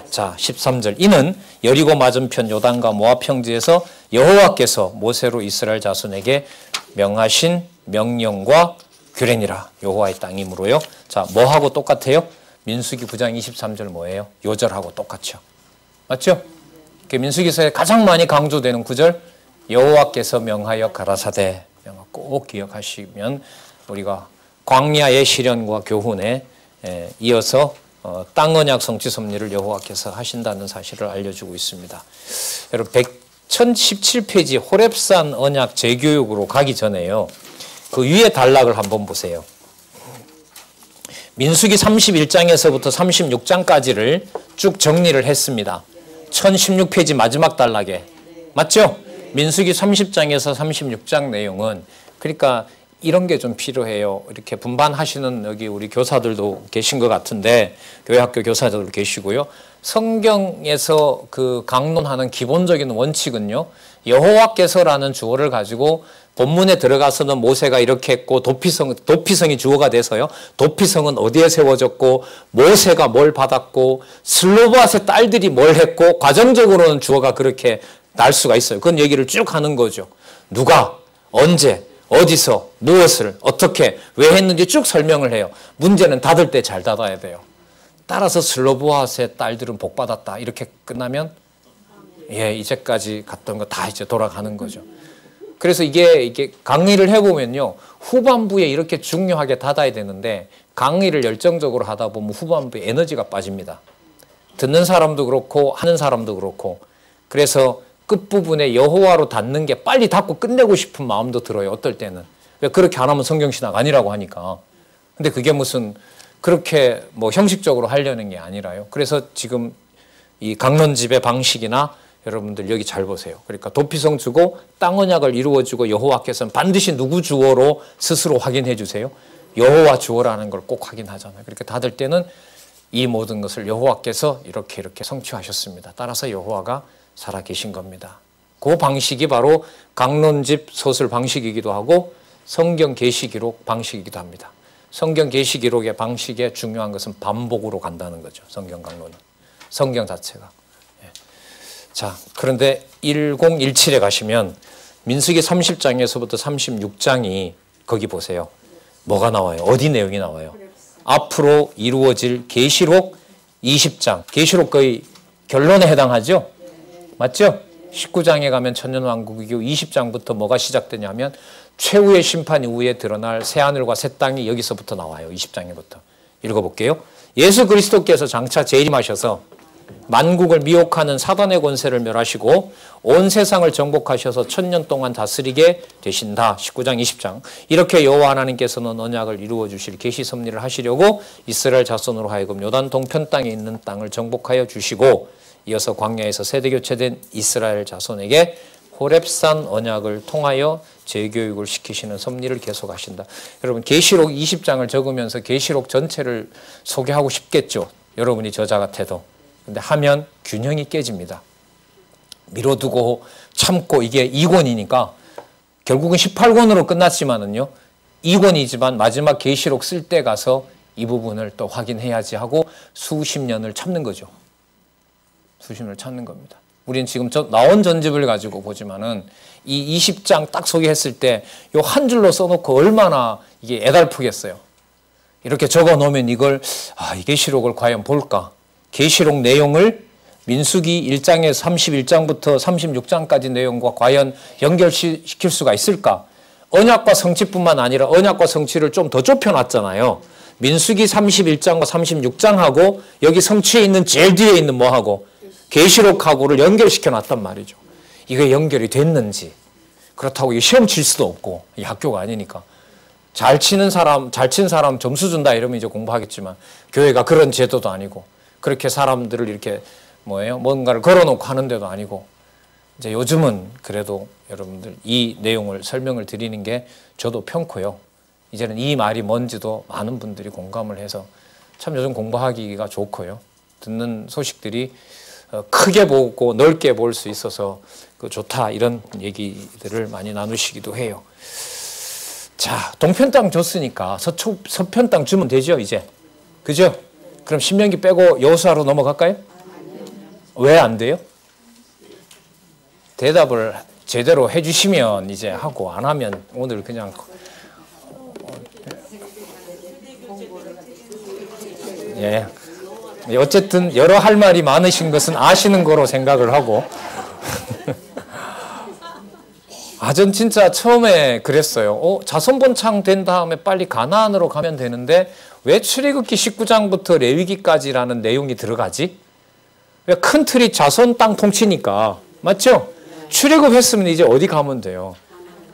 자 13절 이는 여리고 맞은편 요단과 모압 평지에서 여호와께서 모세로 이스라엘 자손에게 명하신 명령과 규례니라. 여호와의 땅이므로요. 자 뭐하고 똑같아요? 민수기 9장 23절 뭐예요? 요절하고 똑같죠. 맞죠? 민수기서에 가장 많이 강조되는 구절 여호와께서 명하여 가라사대 꼭 기억하시면 우리가 광야의 시련과 교훈에 이어서 땅 언약 성취 섭리를 여호와께서 하신다는 사실을 알려주고 있습니다. 여러분 1017페이지 호렙산 언약 재교육으로 가기 전에요. 그 위에 단락을 한번 보세요. 민수기 31장에서부터 36장까지를 쭉 정리를 했습니다. 1016페이지 마지막 단락에 맞죠? 민수기 30장에서 36장 내용은 그러니까 이런 게 좀 필요해요. 이렇게 분반하시는 여기 우리 교사들도 계신 것 같은데 교회학교 교사들도 계시고요. 성경에서 그 강론하는 기본적인 원칙은요. 여호와께서라는 주어를 가지고 본문에 들어가서는 모세가 이렇게 했고 도피성이 주어가 돼서요. 도피성은 어디에 세워졌고 모세가 뭘 받았고 슬로보앗의 딸들이 뭘 했고 과정적으로는 주어가 그렇게 날 수가 있어요. 그런 얘기를 쭉 하는 거죠. 누가 언제 어디서 무엇을 어떻게 왜 했는지 쭉 설명을 해요. 문제는 닫을 때 잘 닫아야 돼요. 따라서 슬로보앗의 딸들은 복받았다 이렇게 끝나면 이제까지 갔던 거 다 이제 돌아가는 거죠. 그래서 이게 강의를 해보면요. 후반부에 이렇게 중요하게 닫아야 되는데 강의를 열정적으로 하다 보면 후반부에 에너지가 빠집니다. 듣는 사람도 그렇고 하는 사람도 그렇고. 그래서 끝부분에 여호와로 닫는 게 빨리 닫고 끝내고 싶은 마음도 들어요. 어떨 때는. 왜 그렇게 안 하면 성경신학 아니라고 하니까. 근데 그게 무슨 그렇게 뭐 형식적으로 하려는 게 아니라요. 그래서 지금 이 강론집의 방식이나 여러분들 여기 잘 보세요. 그러니까 도피성 주고 땅 언약을 이루어주고 여호와께서는 반드시 누구 주어로 스스로 확인해 주세요. 여호와 주어라는 걸 꼭 확인하잖아요. 그렇게 닫을 때는 이 모든 것을 여호와께서 이렇게 성취하셨습니다. 따라서 여호와가 살아계신 겁니다. 그 방식이 바로 강론집 소설 방식이기도 하고 성경 계시기록 방식이기도 합니다. 성경 계시기록의 방식의 중요한 것은 반복으로 간다는 거죠. 성경 강론은. 성경 자체가. 자, 그런데 1017에 가시면 민수기 30장에서부터 36장이 거기 보세요. 뭐가 나와요? 어디 내용이 나와요? 앞으로 이루어질 계시록 20장. 계시록 거의 결론에 해당하죠? 맞죠? 19장에 가면 천년왕국이고 20장부터 뭐가 시작되냐면 최후의 심판 이후에 드러날 새하늘과 새 땅이 여기서부터 나와요. 20장에부터. 읽어볼게요. 예수 그리스도께서 장차 재림하셔서 만국을 미혹하는 사단의 권세를 멸하시고 온 세상을 정복하셔서 1000년 동안 다스리게 되신다. 19장 20장. 이렇게 여호와 하나님께서는 언약을 이루어 주실 계시 섭리를 하시려고 이스라엘 자손으로 하여금 요단 동편 땅에 있는 땅을 정복하여 주시고 이어서 광야에서 세대 교체된 이스라엘 자손에게 호렙산 언약을 통하여 재교육을 시키시는 섭리를 계속하신다. 여러분 계시록 20장을 적으면서 계시록 전체를 소개하고 싶겠죠. 여러분이 저자 같아도. 근데 하면 균형이 깨집니다. 미뤄두고 참고 이게 2권이니까 결국은 18권으로 끝났지만은요. 2권이지만 마지막 계시록 쓸 때 가서 이 부분을 또 확인해야지 하고 수십 년을 참는 거죠. 수십 년을 참는 겁니다. 우리는 지금 나온 전집을 가지고 보지만은 이 20장 딱 소개했을 때 요 한 줄로 써놓고 얼마나 이게 애달프겠어요. 이렇게 적어 놓으면 이걸 이 계시록을 과연 볼까? 계시록 내용을 민수기 1장에서 31장부터 36장까지 내용과 과연 연결시킬 수가 있을까? 언약과 성취뿐만 아니라 언약과 성취를 좀 더 좁혀놨잖아요. 민수기 31장과 36장하고 여기 성취에 있는 제일 뒤에 있는 뭐하고 계시록하고를 연결시켜 놨단 말이죠. 이게 연결이 됐는지. 그렇다고 시험 칠 수도 없고 이 학교가 아니니까. 잘 친 사람 점수 준다 이러면 이제 공부하겠지만 교회가 그런 제도도 아니고 그렇게 사람들을 이렇게 뭔가를 걸어놓고 하는 데도 아니고 이제 요즘은 그래도 여러분들 이 내용을 설명을 드리는 게 저도 편코요. 이제는 이 말이 뭔지도 많은 분들이 공감을 해서 참 요즘 공부하기가 좋고요. 듣는 소식들이 크게 보고 넓게 볼 수 있어서 좋다 이런 얘기들을 많이 나누시기도 해요. 자, 동편 땅 줬으니까 서편 땅 주면 되죠 이제. 그죠? 그럼 신명기 빼고 여호수아로 넘어갈까요? 왜 안 돼요? 대답을 제대로 해주시면 이제 하고 안 하면 오늘 그냥 예. 어쨌든 여러 할 말이 많으신 것은 아시는 거로 생각을 하고 전 진짜 처음에 그랬어요. 자손번창 된 다음에 빨리 가나안으로 가면 되는데 왜 출애굽기 19장부터 레위기까지라는 내용이 들어가지? 왜 큰 틀이 자손 땅 통치니까 맞죠? 출애굽했으면 이제 어디 가면 돼요?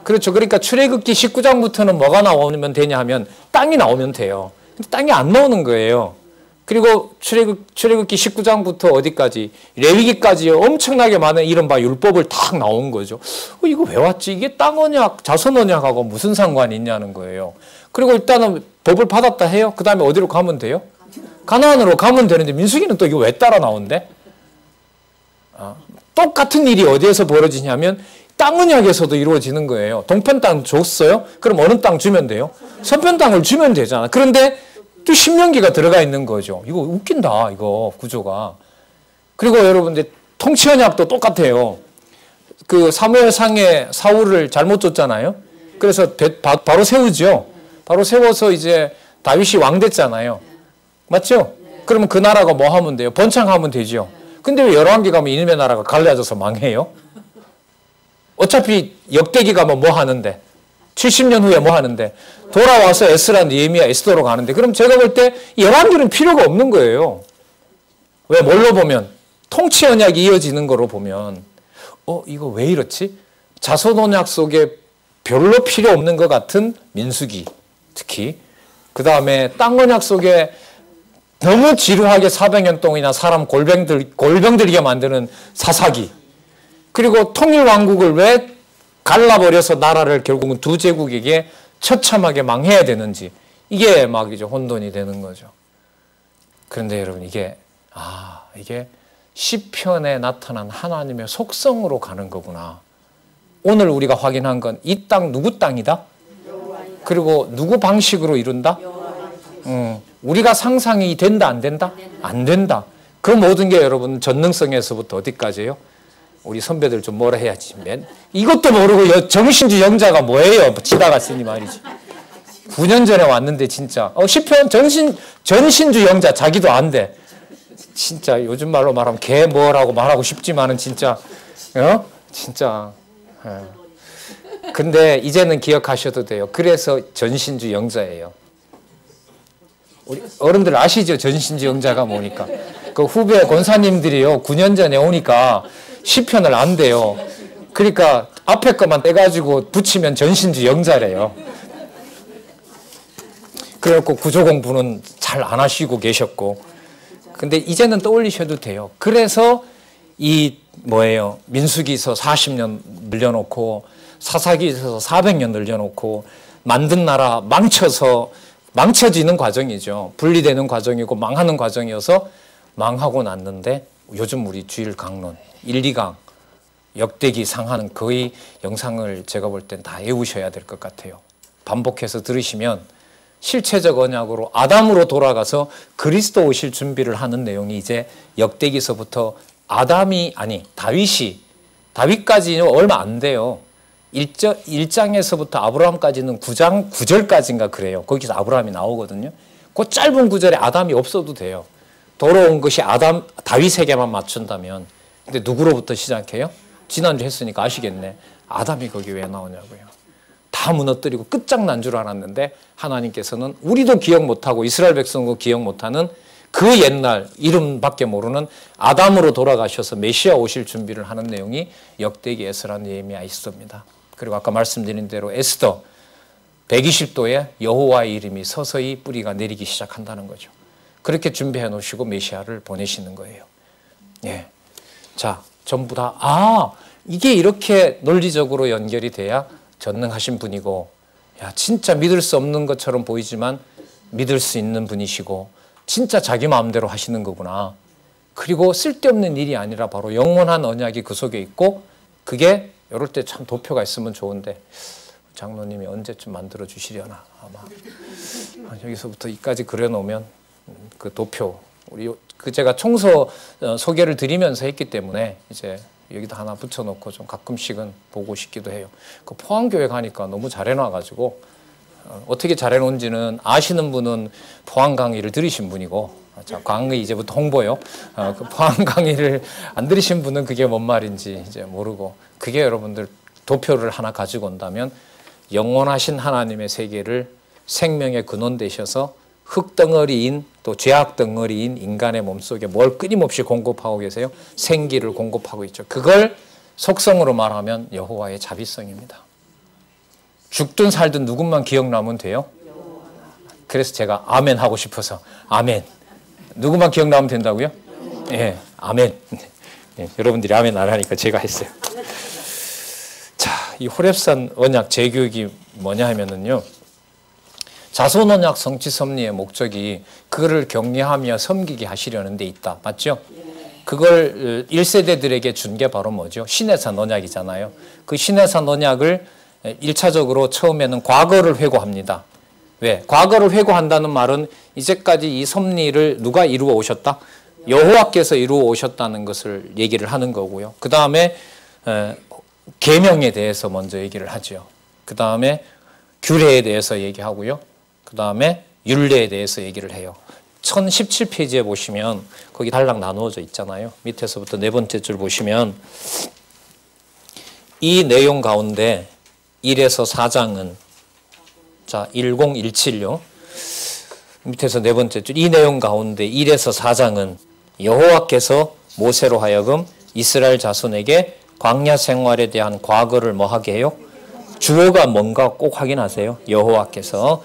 그렇죠. 그러니까 출애굽기 19장부터는 뭐가 나오면 되냐 하면 땅이 나오면 돼요. 근데 땅이 안 나오는 거예요. 그리고 출애굽기 19장부터 어디까지 레위기까지 엄청나게 많은 이른바 율법을 탁 나온 거죠. 이거 왜 왔지? 이게 땅 언약, 자손 언약하고 무슨 상관이 있냐는 거예요. 그리고 일단은 법을 받았다 해요. 그 다음에 어디로 가면 돼요? 가나안으로 가면 되는데 민수기는 또 이거 왜 따라 나온대? 똑같은 일이 어디에서 벌어지냐면 땅 언약에서도 이루어지는 거예요. 동편 땅 줬어요? 그럼 어느 땅 주면 돼요? 서편 땅을 주면 되잖아. 그런데 또 신명기가 들어가 있는 거죠. 이거 웃긴다, 이거 구조가. 그리고 여러분들 통치 언약도 똑같아요. 그 사무엘상에 사울을 잘못 줬잖아요. 그래서 바로 세우죠. 바로 세워서 이제 다윗이 왕 됐잖아요. 맞죠? 그러면 그 나라가 뭐 하면 돼요? 번창하면 되죠. 근데 왜 열왕기 가면 이놈의 나라가 갈라져서 망해요? 어차피 역대기 가면 뭐 하는데? 70년 후에 뭐 하는데? 돌아와서 에스라, 느헤미야, 에스더로 가는데 그럼 제가 볼 때 열왕기는 필요가 없는 거예요. 왜? 뭘로 보면? 통치 언약이 이어지는 거로 보면 이거 왜 이렇지? 자손 언약 속에 별로 필요 없는 것 같은 민수기 특히 그 다음에 땅 언약 속에 너무 지루하게 400년 동안이나 사람 골병들이게 만드는 사사기 그리고 통일왕국을 왜 갈라버려서 나라를 결국은 두 제국에게 처참하게 망해야 되는지 이게 막 이제 혼돈이 되는 거죠. 그런데 여러분 이게 시편에 나타난 하나님의 속성으로 가는 거구나. 오늘 우리가 확인한 건 이 땅 누구 땅이다? 그리고 누구 방식으로 이룬다? 우리가 상상이 된다 안 된다? 안 된다. 그 모든 게 여러분 전능성에서부터 어디까지예요? 우리 선배들 좀 뭐라 해야지. 이것도 모르고 정신주 영자가 뭐예요? 지나갔으니 말이지. 9년 전에 왔는데 진짜 시편 전신주 영자 자기도 안 돼. 진짜 요즘 말로 말하면 개 뭐라고 말하고 싶지만은 진짜 진짜. 근데 이제는 기억하셔도 돼요. 그래서 전신주 영자예요. 우리 어른들 아시죠? 전신주 영자가 뭐니까. 그 후배 권사님들이요 9년 전에 오니까 시편을 안 돼요. 그러니까 앞에 것만 떼가지고 붙이면 전신주 영자래요. 그래갖고 구조 공부는 잘 안 하시고 계셨고. 근데 이제는 떠올리셔도 돼요. 그래서 이 뭐예요? 민수기서 40년 늘려놓고 사사기서 400년 늘려놓고 만든 나라 망쳐지는 과정이죠. 분리되는 과정이고 망하는 과정이어서 망하고 났는데 요즘 우리 주일 강론 1, 2강 역대기 상하는 거의 영상을 제가 볼 땐 다 외우셔야 될 것 같아요. 반복해서 들으시면 실체적 언약으로 아담으로 돌아가서 그리스도 오실 준비를 하는 내용이 이제 역대기서부터 다윗까지는 얼마 안 돼요. 1장에서부터 아브라함까지는 9장 9절까지인가 그래요. 거기서 아브라함이 나오거든요. 그 짧은 구절에 아담이 없어도 돼요. 돌아온 것이 다윗에게만 맞춘다면. 근데 누구로부터 시작해요? 지난주 했으니까 아시겠네. 아담이 거기 왜 나오냐고요. 다 무너뜨리고 끝장난 줄 알았는데 하나님께서는 우리도 기억 못하고 이스라엘 백성도 기억 못하는 그 옛날 이름밖에 모르는 아담으로 돌아가셔서 메시아 오실 준비를 하는 내용이 역대기 에스라 느헤미야 있습니다. 그리고 아까 말씀드린 대로 에스더 120도에 여호와의 이름이 서서히 뿌리가 내리기 시작한다는 거죠. 그렇게 준비해 놓으시고 메시아를 보내시는 거예요. 예. 자, 전부 다 이게 이렇게 논리적으로 연결이 돼야 전능하신 분이고, 야, 진짜 믿을 수 없는 것처럼 보이지만 믿을 수 있는 분이시고 진짜 자기 마음대로 하시는 거구나. 그리고 쓸데없는 일이 아니라 바로 영원한 언약이 그 속에 있고, 그게 이럴 때 참 도표가 있으면 좋은데 장로님이 언제쯤 만들어 주시려나. 아마 여기서부터 이까지 그려놓으면 그 도표, 제가 총서 소개를 드리면서 했기 때문에 이제 여기다 하나 붙여놓고 좀 가끔씩은 보고 싶기도 해요. 그 포항교회 가니까 너무 잘해놔가지고 어떻게 잘해놓은지는 아시는 분은 포항 강의를 들으신 분이고, 자, 강의 이제부터 홍보요. 그 포항 강의를 안 들으신 분은 그게 뭔 말인지 이제 모르고, 그게 여러분들 도표를 하나 가지고 온다면 영원하신 하나님의 세계를 생명의 근원 되셔서 흙덩어리인 또 죄악덩어리인 인간의 몸속에 뭘 끊임없이 공급하고 계세요? 생기를 공급하고 있죠. 그걸 속성으로 말하면 여호와의 자비성입니다. 죽든 살든 누군만 기억나면 돼요? 그래서 제가 아멘 하고 싶어서 아멘. 누구만 기억나면 된다고요? 예, 아멘. 예, 여러분들이 아멘 안 하니까 제가 했어요. 자, 이 호렙산 언약 재교육이 뭐냐 하면은요, 자손 언약 성취 섭리의 목적이 그거를 격려하며 섬기게 하시려는 데 있다. 맞죠? 그걸 1세대들에게 준 게 바로 뭐죠? 시내산 언약이잖아요. 그 시내산 언약을 1차적으로 처음에는 과거를 회고합니다. 왜? 과거를 회고한다는 말은 이제까지 이 섭리를 누가 이루어 오셨다? 여호와께서 이루어 오셨다는 것을 얘기를 하는 거고요. 그 다음에 계명에 대해서 먼저 얘기를 하죠. 그 다음에 규례에 대해서 얘기하고요. 그 다음에 율례에 대해서 얘기를 해요. 1017페이지에 보시면 거기 단락 나누어져 있잖아요. 밑에서부터 네 번째 줄 보시면 이 내용 가운데 1에서 4장은 자 1017요. 밑에서 네 번째 줄 이 내용 가운데 1에서 4장은 여호와께서 모세로 하여금 이스라엘 자손에게 광야 생활에 대한 과거를 뭐 하게 해요? 주어가 뭔가 꼭 확인하세요. 여호와께서.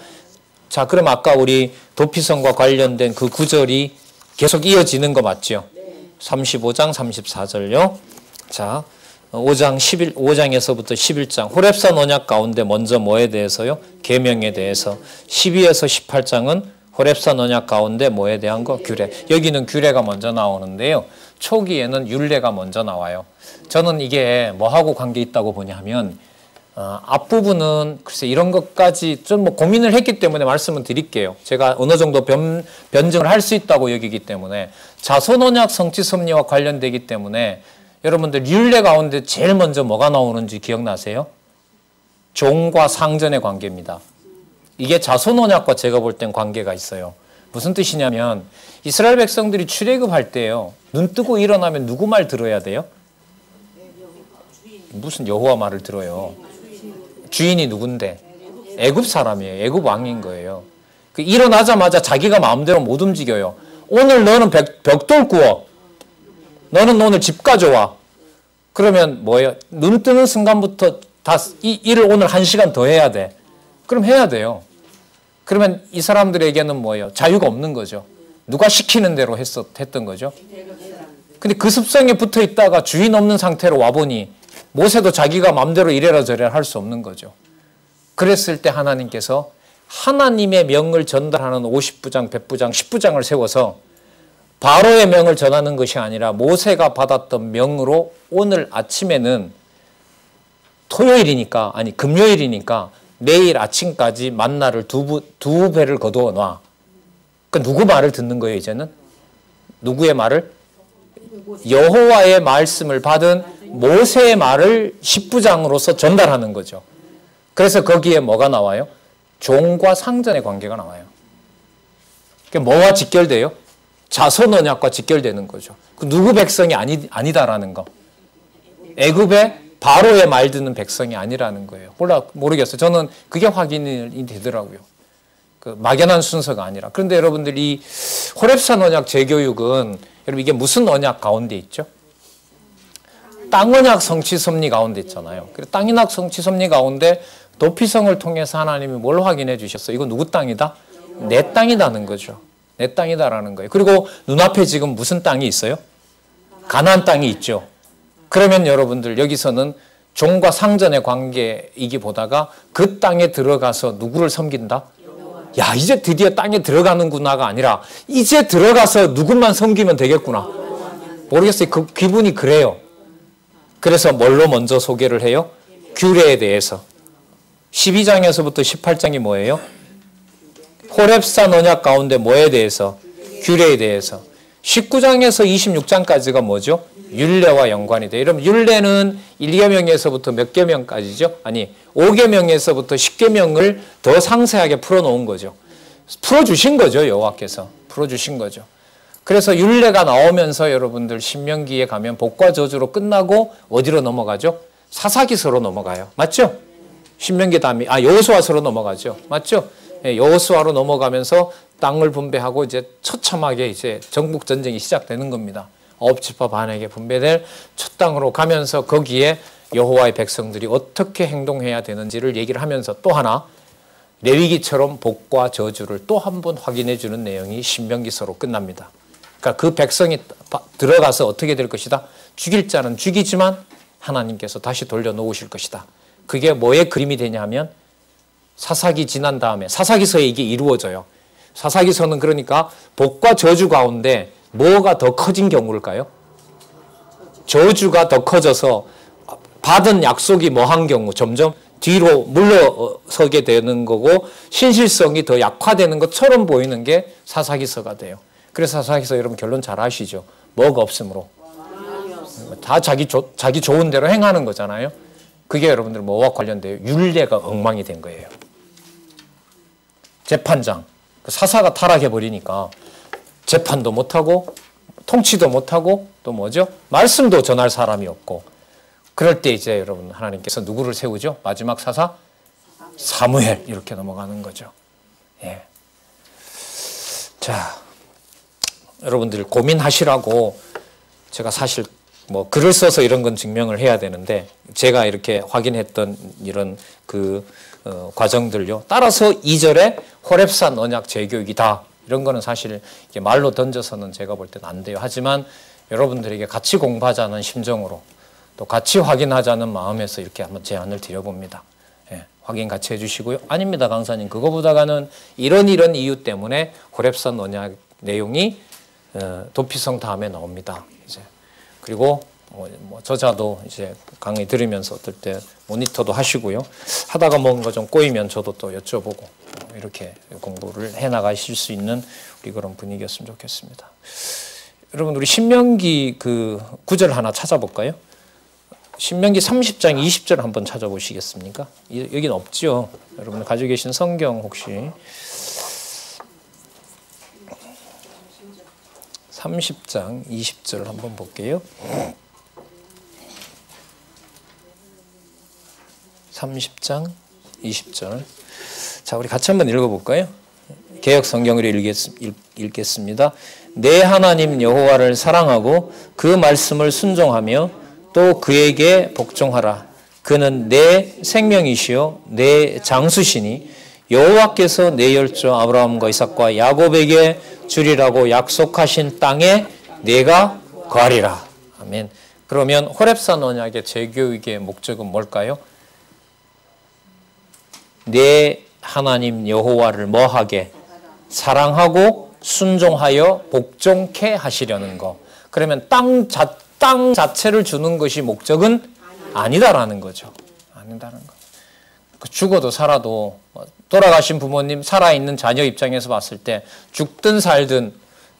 자, 그럼 아까 우리 도피성과 관련된 그 구절이 계속 이어지는 거 맞죠? 35장 34절요. 자, 5장에서부터 11장 호렙산 언약 가운데 먼저 뭐에 대해서요? 계명에 대해서. 12에서 18장은 호렙산 언약 가운데 뭐에 대한 거? 규례. 여기는 규례가 먼저 나오는데요. 초기에는 율례가 먼저 나와요. 저는 이게 뭐하고 관계 있다고 보냐 하면 앞부분은 글쎄 이런 것까지 좀 뭐 고민을 했기 때문에 말씀을 드릴게요. 제가 어느 정도 변증을 할 수 있다고 여기기 때문에 자손 언약 성취 섭리와 관련되기 때문에 여러분들 율례 가운데 제일 먼저 뭐가 나오는지 기억나세요? 종과 상전의 관계입니다. 이게 자손 언약과 제가 볼 땐 관계가 있어요. 무슨 뜻이냐면 이스라엘 백성들이 출애굽할 때요. 눈 뜨고 일어나면 누구 말 들어야 돼요? 무슨 여호와 말을 들어요. 주인이 누군데? 애굽 사람이에요. 애굽 왕인 거예요. 그 일어나자마자 자기가 마음대로 못 움직여요. 오늘 너는 벽돌 구워. 너는 오늘 집 가져와. 그러면 뭐예요? 눈 뜨는 순간부터 이 일을 오늘 1시간 더 해야 돼. 그럼 해야 돼요. 그러면 이 사람들에게는 뭐예요? 자유가 없는 거죠. 누가 시키는 대로 했던 거죠. 근데 그 습성에 붙어 있다가 주인 없는 상태로 와보니 모세도 자기가 마음대로 이래라 저래라 할 수 없는 거죠. 그랬을 때 하나님께서 하나님의 명을 전달하는 50부장, 100부장, 10부장을 세워서 바로의 명을 전하는 것이 아니라 모세가 받았던 명으로 오늘 아침에는 토요일이니까, 아니 금요일이니까 내일 아침까지 만나를 두 배를 거두어 놔. 그 누구 말을 듣는 거예요, 이제는? 누구의 말을? 여호와의 말씀을 받은 모세의 말을 10부장으로서 전달하는 거죠. 그래서 거기에 뭐가 나와요? 종과 상전의 관계가 나와요. 그게 뭐와 직결돼요? 자손 언약과 직결되는 거죠. 그 누구 백성이 아니다라는 거. 애굽의 바로의 말 듣는 백성이 아니라는 거예요. 모르겠어요. 저는 그게 확인이 되더라고요. 그 막연한 순서가 아니라. 그런데 여러분들 이 호렙산 언약 재교육은 여러분 이게 무슨 언약 가운데 있죠? 땅 언약 성취 섭리 가운데 있잖아요. 그래서 땅 언약 성취 섭리 가운데 도피성을 통해서 하나님이 뭘 확인해 주셨어요? 이거 누구 땅이다? 내 땅이라는 거죠. 내 땅이다라는 거예요. 그리고 눈앞에 지금 무슨 땅이 있어요? 가나안 땅이 있죠. 그러면 여러분들 여기서는 종과 상전의 관계이기보다가 그 땅에 들어가서 누구를 섬긴다? 야, 이제 드디어 땅에 들어가는구나가 아니라 이제 들어가서 누구만 섬기면 되겠구나. 모르겠어요. 그 기분이 그래요. 그래서 뭘로 먼저 소개를 해요? 규례에 대해서. 12장에서부터 18장이 뭐예요? 호렙산 언약 가운데 뭐에 대해서? 규례에 대해서. 19장에서 26장까지가 뭐죠? 율례와 연관이 돼요. 여러분 율례는 1계명에서부터 몇 계명까지죠? 아니 5계명에서부터 10계명을 더 상세하게 풀어놓은 거죠. 풀어주신 거죠. 여호와께서. 풀어주신 거죠. 그래서 율례가 나오면서 여러분들 신명기에 가면 복과 저주로 끝나고 어디로 넘어가죠? 사사기서로 넘어가요. 맞죠? 신명기 다음에 여호수아서로 넘어가죠. 맞죠? 여호수아로 넘어가면서 땅을 분배하고 이제 처참하게 이제 정복 전쟁이 시작되는 겁니다. 9지파 반에게 분배될 첫 땅으로 가면서 거기에 여호와의 백성들이 어떻게 행동해야 되는지를 얘기를 하면서 또 하나 레위기처럼 복과 저주를 또 한 번 확인해 주는 내용이 신명기서로 끝납니다. 그러니까 그 백성이 들어가서 어떻게 될 것이다? 죽일 자는 죽이지만 하나님께서 다시 돌려놓으실 것이다. 그게 뭐의 그림이 되냐 하면 사사기 지난 다음에 사사기서에 이게 이루어져요. 사사기서는 그러니까 복과 저주 가운데 뭐가 더 커진 경우일까요? 저주가 더 커져서 받은 약속이 뭐한 경우 점점 뒤로 물러서게 되는 거고 신실성이 더 약화되는 것처럼 보이는 게 사사기서가 돼요. 그래서 사사기서 여러분 결론 잘 아시죠? 뭐가 없으므로. 다 자기 좋은 대로 행하는 거잖아요. 그게 여러분들 뭐와 관련돼요? 율례가 엉망이 된 거예요. 재판장. 사사가 타락해버리니까 재판도 못하고 통치도 못하고 또 뭐죠? 말씀도 전할 사람이 없고 그럴 때 이제 여러분 하나님께서 누구를 세우죠? 마지막 사사? 사무엘 이렇게 넘어가는 거죠. 예. 자, 여러분들 고민하시라고 제가 사실 뭐 글을 써서 이런 건 증명을 해야 되는데 제가 이렇게 확인했던 이런 과정들요. 따라서 2절에 호렙산 언약 재교육이다. 이런 거는 사실 이게 말로 던져서는 제가 볼 때는 안 돼요. 하지만 여러분들에게 같이 공부하자는 심정으로 또 같이 확인하자는 마음에서 이렇게 한번 제안을 드려봅니다. 예, 확인 같이 해주시고요. 아닙니다, 강사님. 그거보다는 이런 이유 때문에 호렙산 언약 내용이 도피성 다음에 나옵니다. 이제 그리고 뭐 저자도 이제 강의 들으면서 어떨 때 모니터도 하시고요. 하다가 뭔가 좀 꼬이면 저도 또 여쭤보고 이렇게 공부를 해 나가실 수 있는 우리 그런 분위기였으면 좋겠습니다. 여러분 우리 신명기 그 구절 하나 찾아볼까요? 신명기 30장 20절 한번 찾아보시겠습니까? 여기는 없죠. 여러분 가지고 계신 성경 혹시 30장 20절 한번 볼게요. 30장 20절. 자, 우리 같이 한번 읽어볼까요? 개역 성경으로 읽겠습니다. 내 하나님 여호와를 사랑하고 그 말씀을 순종하며 또 그에게 복종하라. 그는 내 생명이시요 내 장수시니 여호와께서 내 열조 아브라함과 이삭과 야곱에게 주리라고 약속하신 땅에 내가 거하리라. 아멘. 그러면 호렙산 언약의 재교육의 목적은 뭘까요? 내 하나님 여호와를 뭐하게? 사랑하고 순종하여 복종케 하시려는 거. 그러면 땅 자체를 주는 것이 목적은 아니다라는 거죠. 아니다라는 거. 죽어도 살아도 돌아가신 부모님, 살아있는 자녀 입장에서 봤을 때 죽든 살든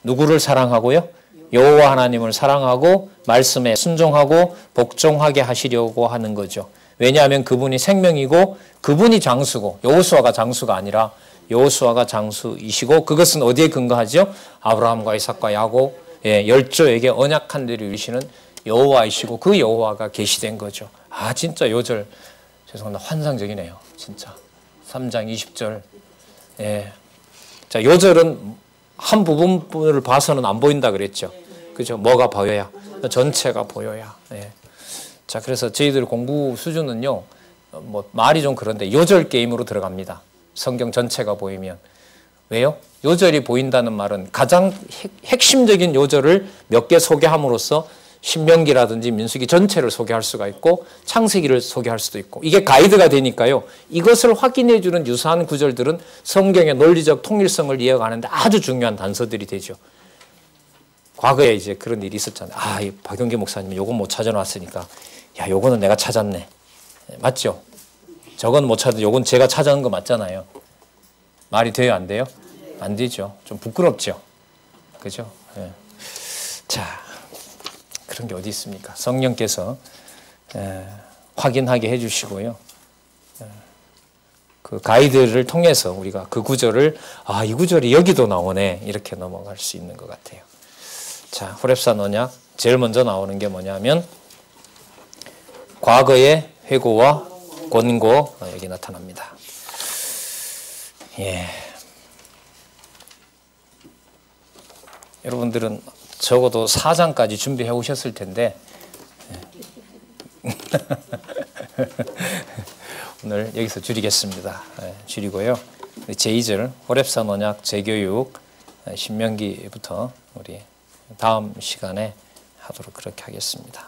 누구를 사랑하고요? 여호와 하나님을 사랑하고 말씀에 순종하고 복종하게 하시려고 하는 거죠. 왜냐하면 그분이 생명이고 그분이 장수고 여호수아가 장수가 아니라 여호수아가 장수이시고 그것은 어디에 근거하죠? 아브라함과 이삭과 야곱 열조에게 언약한 대로 이루시는 여호와이시고 그 여호와가 계시된 거죠. 아 진짜 요절 죄송합니다. 환상적이네요. 진짜 3장 20절 자 요절은 한 부분을 봐서는 안 보인다 그랬죠. 그죠? 뭐가 보여야? 전체가 보여야. 자, 그래서 저희들 공부 수준은요, 뭐, 말이 좀 그런데 요절 게임으로 들어갑니다. 성경 전체가 보이면. 왜요? 요절이 보인다는 말은 가장 핵심적인 요절을 몇 개 소개함으로써 신명기라든지 민수기 전체를 소개할 수가 있고 창세기를 소개할 수도 있고 이게 가이드가 되니까요. 이것을 확인해 주는 유사한 구절들은 성경의 논리적 통일성을 이어가는데 아주 중요한 단서들이 되죠. 과거에 이제 그런 일이 있었잖아요. 아, 이 박용기 목사님이 요건 못 찾아놨으니까 야, 요거는 내가 찾았네. 맞죠? 저건 못 찾은 요건 제가 찾아온 거 맞잖아요. 말이 돼요, 안 돼요? 안 되죠. 좀 부끄럽죠. 그죠? 네. 자, 그런 게 어디 있습니까? 성령께서 확인하게 해주시고요. 그 가이드를 통해서 우리가 그 구절을 아, 이 구절이 여기도 나오네 이렇게 넘어갈 수 있는 것 같아요. 자, 호렙산 언약 제일 먼저 나오는 게 뭐냐면 과거의 회고와 권고 여기 나타납니다. 예. 여러분들은 적어도 4장까지 준비해 오셨을 텐데 오늘 여기서 줄이겠습니다. 줄이고요. 제2절 호렙산 언약 재교육 신명기부터 우리 다음 시간에 하도록 그렇게 하겠습니다.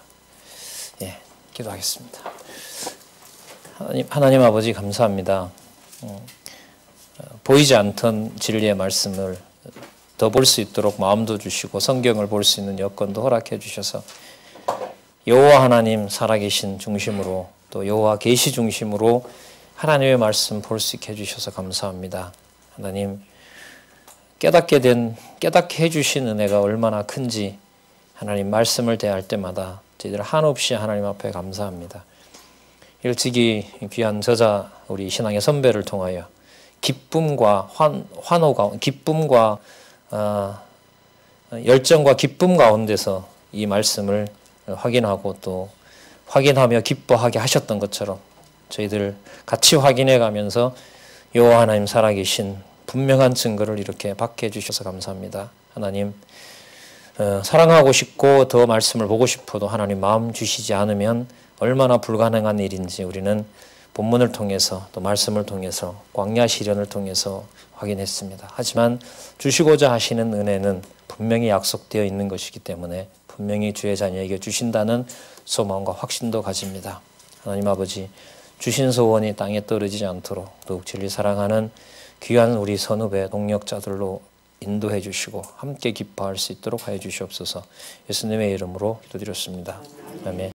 예, 기도하겠습니다. 하나님 아버지 감사합니다. 보이지 않던 진리의 말씀을 더 볼 수 있도록 마음도 주시고 성경을 볼 수 있는 여건도 허락해 주셔서 여호와 하나님 살아계신 중심으로 또 여호와 계시 중심으로 하나님의 말씀 볼 수 있게 해주셔서 감사합니다. 하나님 깨닫게 해주신 은혜가 얼마나 큰지 하나님 말씀을 대할 때마다 저희들 한없이 하나님 앞에 감사합니다. 일찍이 귀한 저자 우리 신앙의 선배를 통하여 기쁨과 환호가 기쁨과 열정과 기쁨 가운데서 이 말씀을 확인하고 또 확인하며 기뻐하게 하셨던 것처럼 저희들 같이 확인해 가면서 여호와 하나님 살아계신 분명한 증거를 이렇게 받게 해주셔서 감사합니다. 하나님 사랑하고 싶고 더 말씀을 보고 싶어도 하나님 마음 주시지 않으면 얼마나 불가능한 일인지 우리는 본문을 통해서 또 말씀을 통해서 광야 시련을 통해서 확인했습니다. 하지만 주시고자 하시는 은혜는 분명히 약속되어 있는 것이기 때문에 분명히 주의 자녀에게 주신다는 소망과 확신도 가집니다. 하나님 아버지 주신 소원이 땅에 떨어지지 않도록 더욱 진리 사랑하는 귀한 우리 선후배 동력자들로 인도해 주시고 함께 기뻐할 수 있도록 하여 주시옵소서. 예수님의 이름으로 기도드렸습니다. 아멘.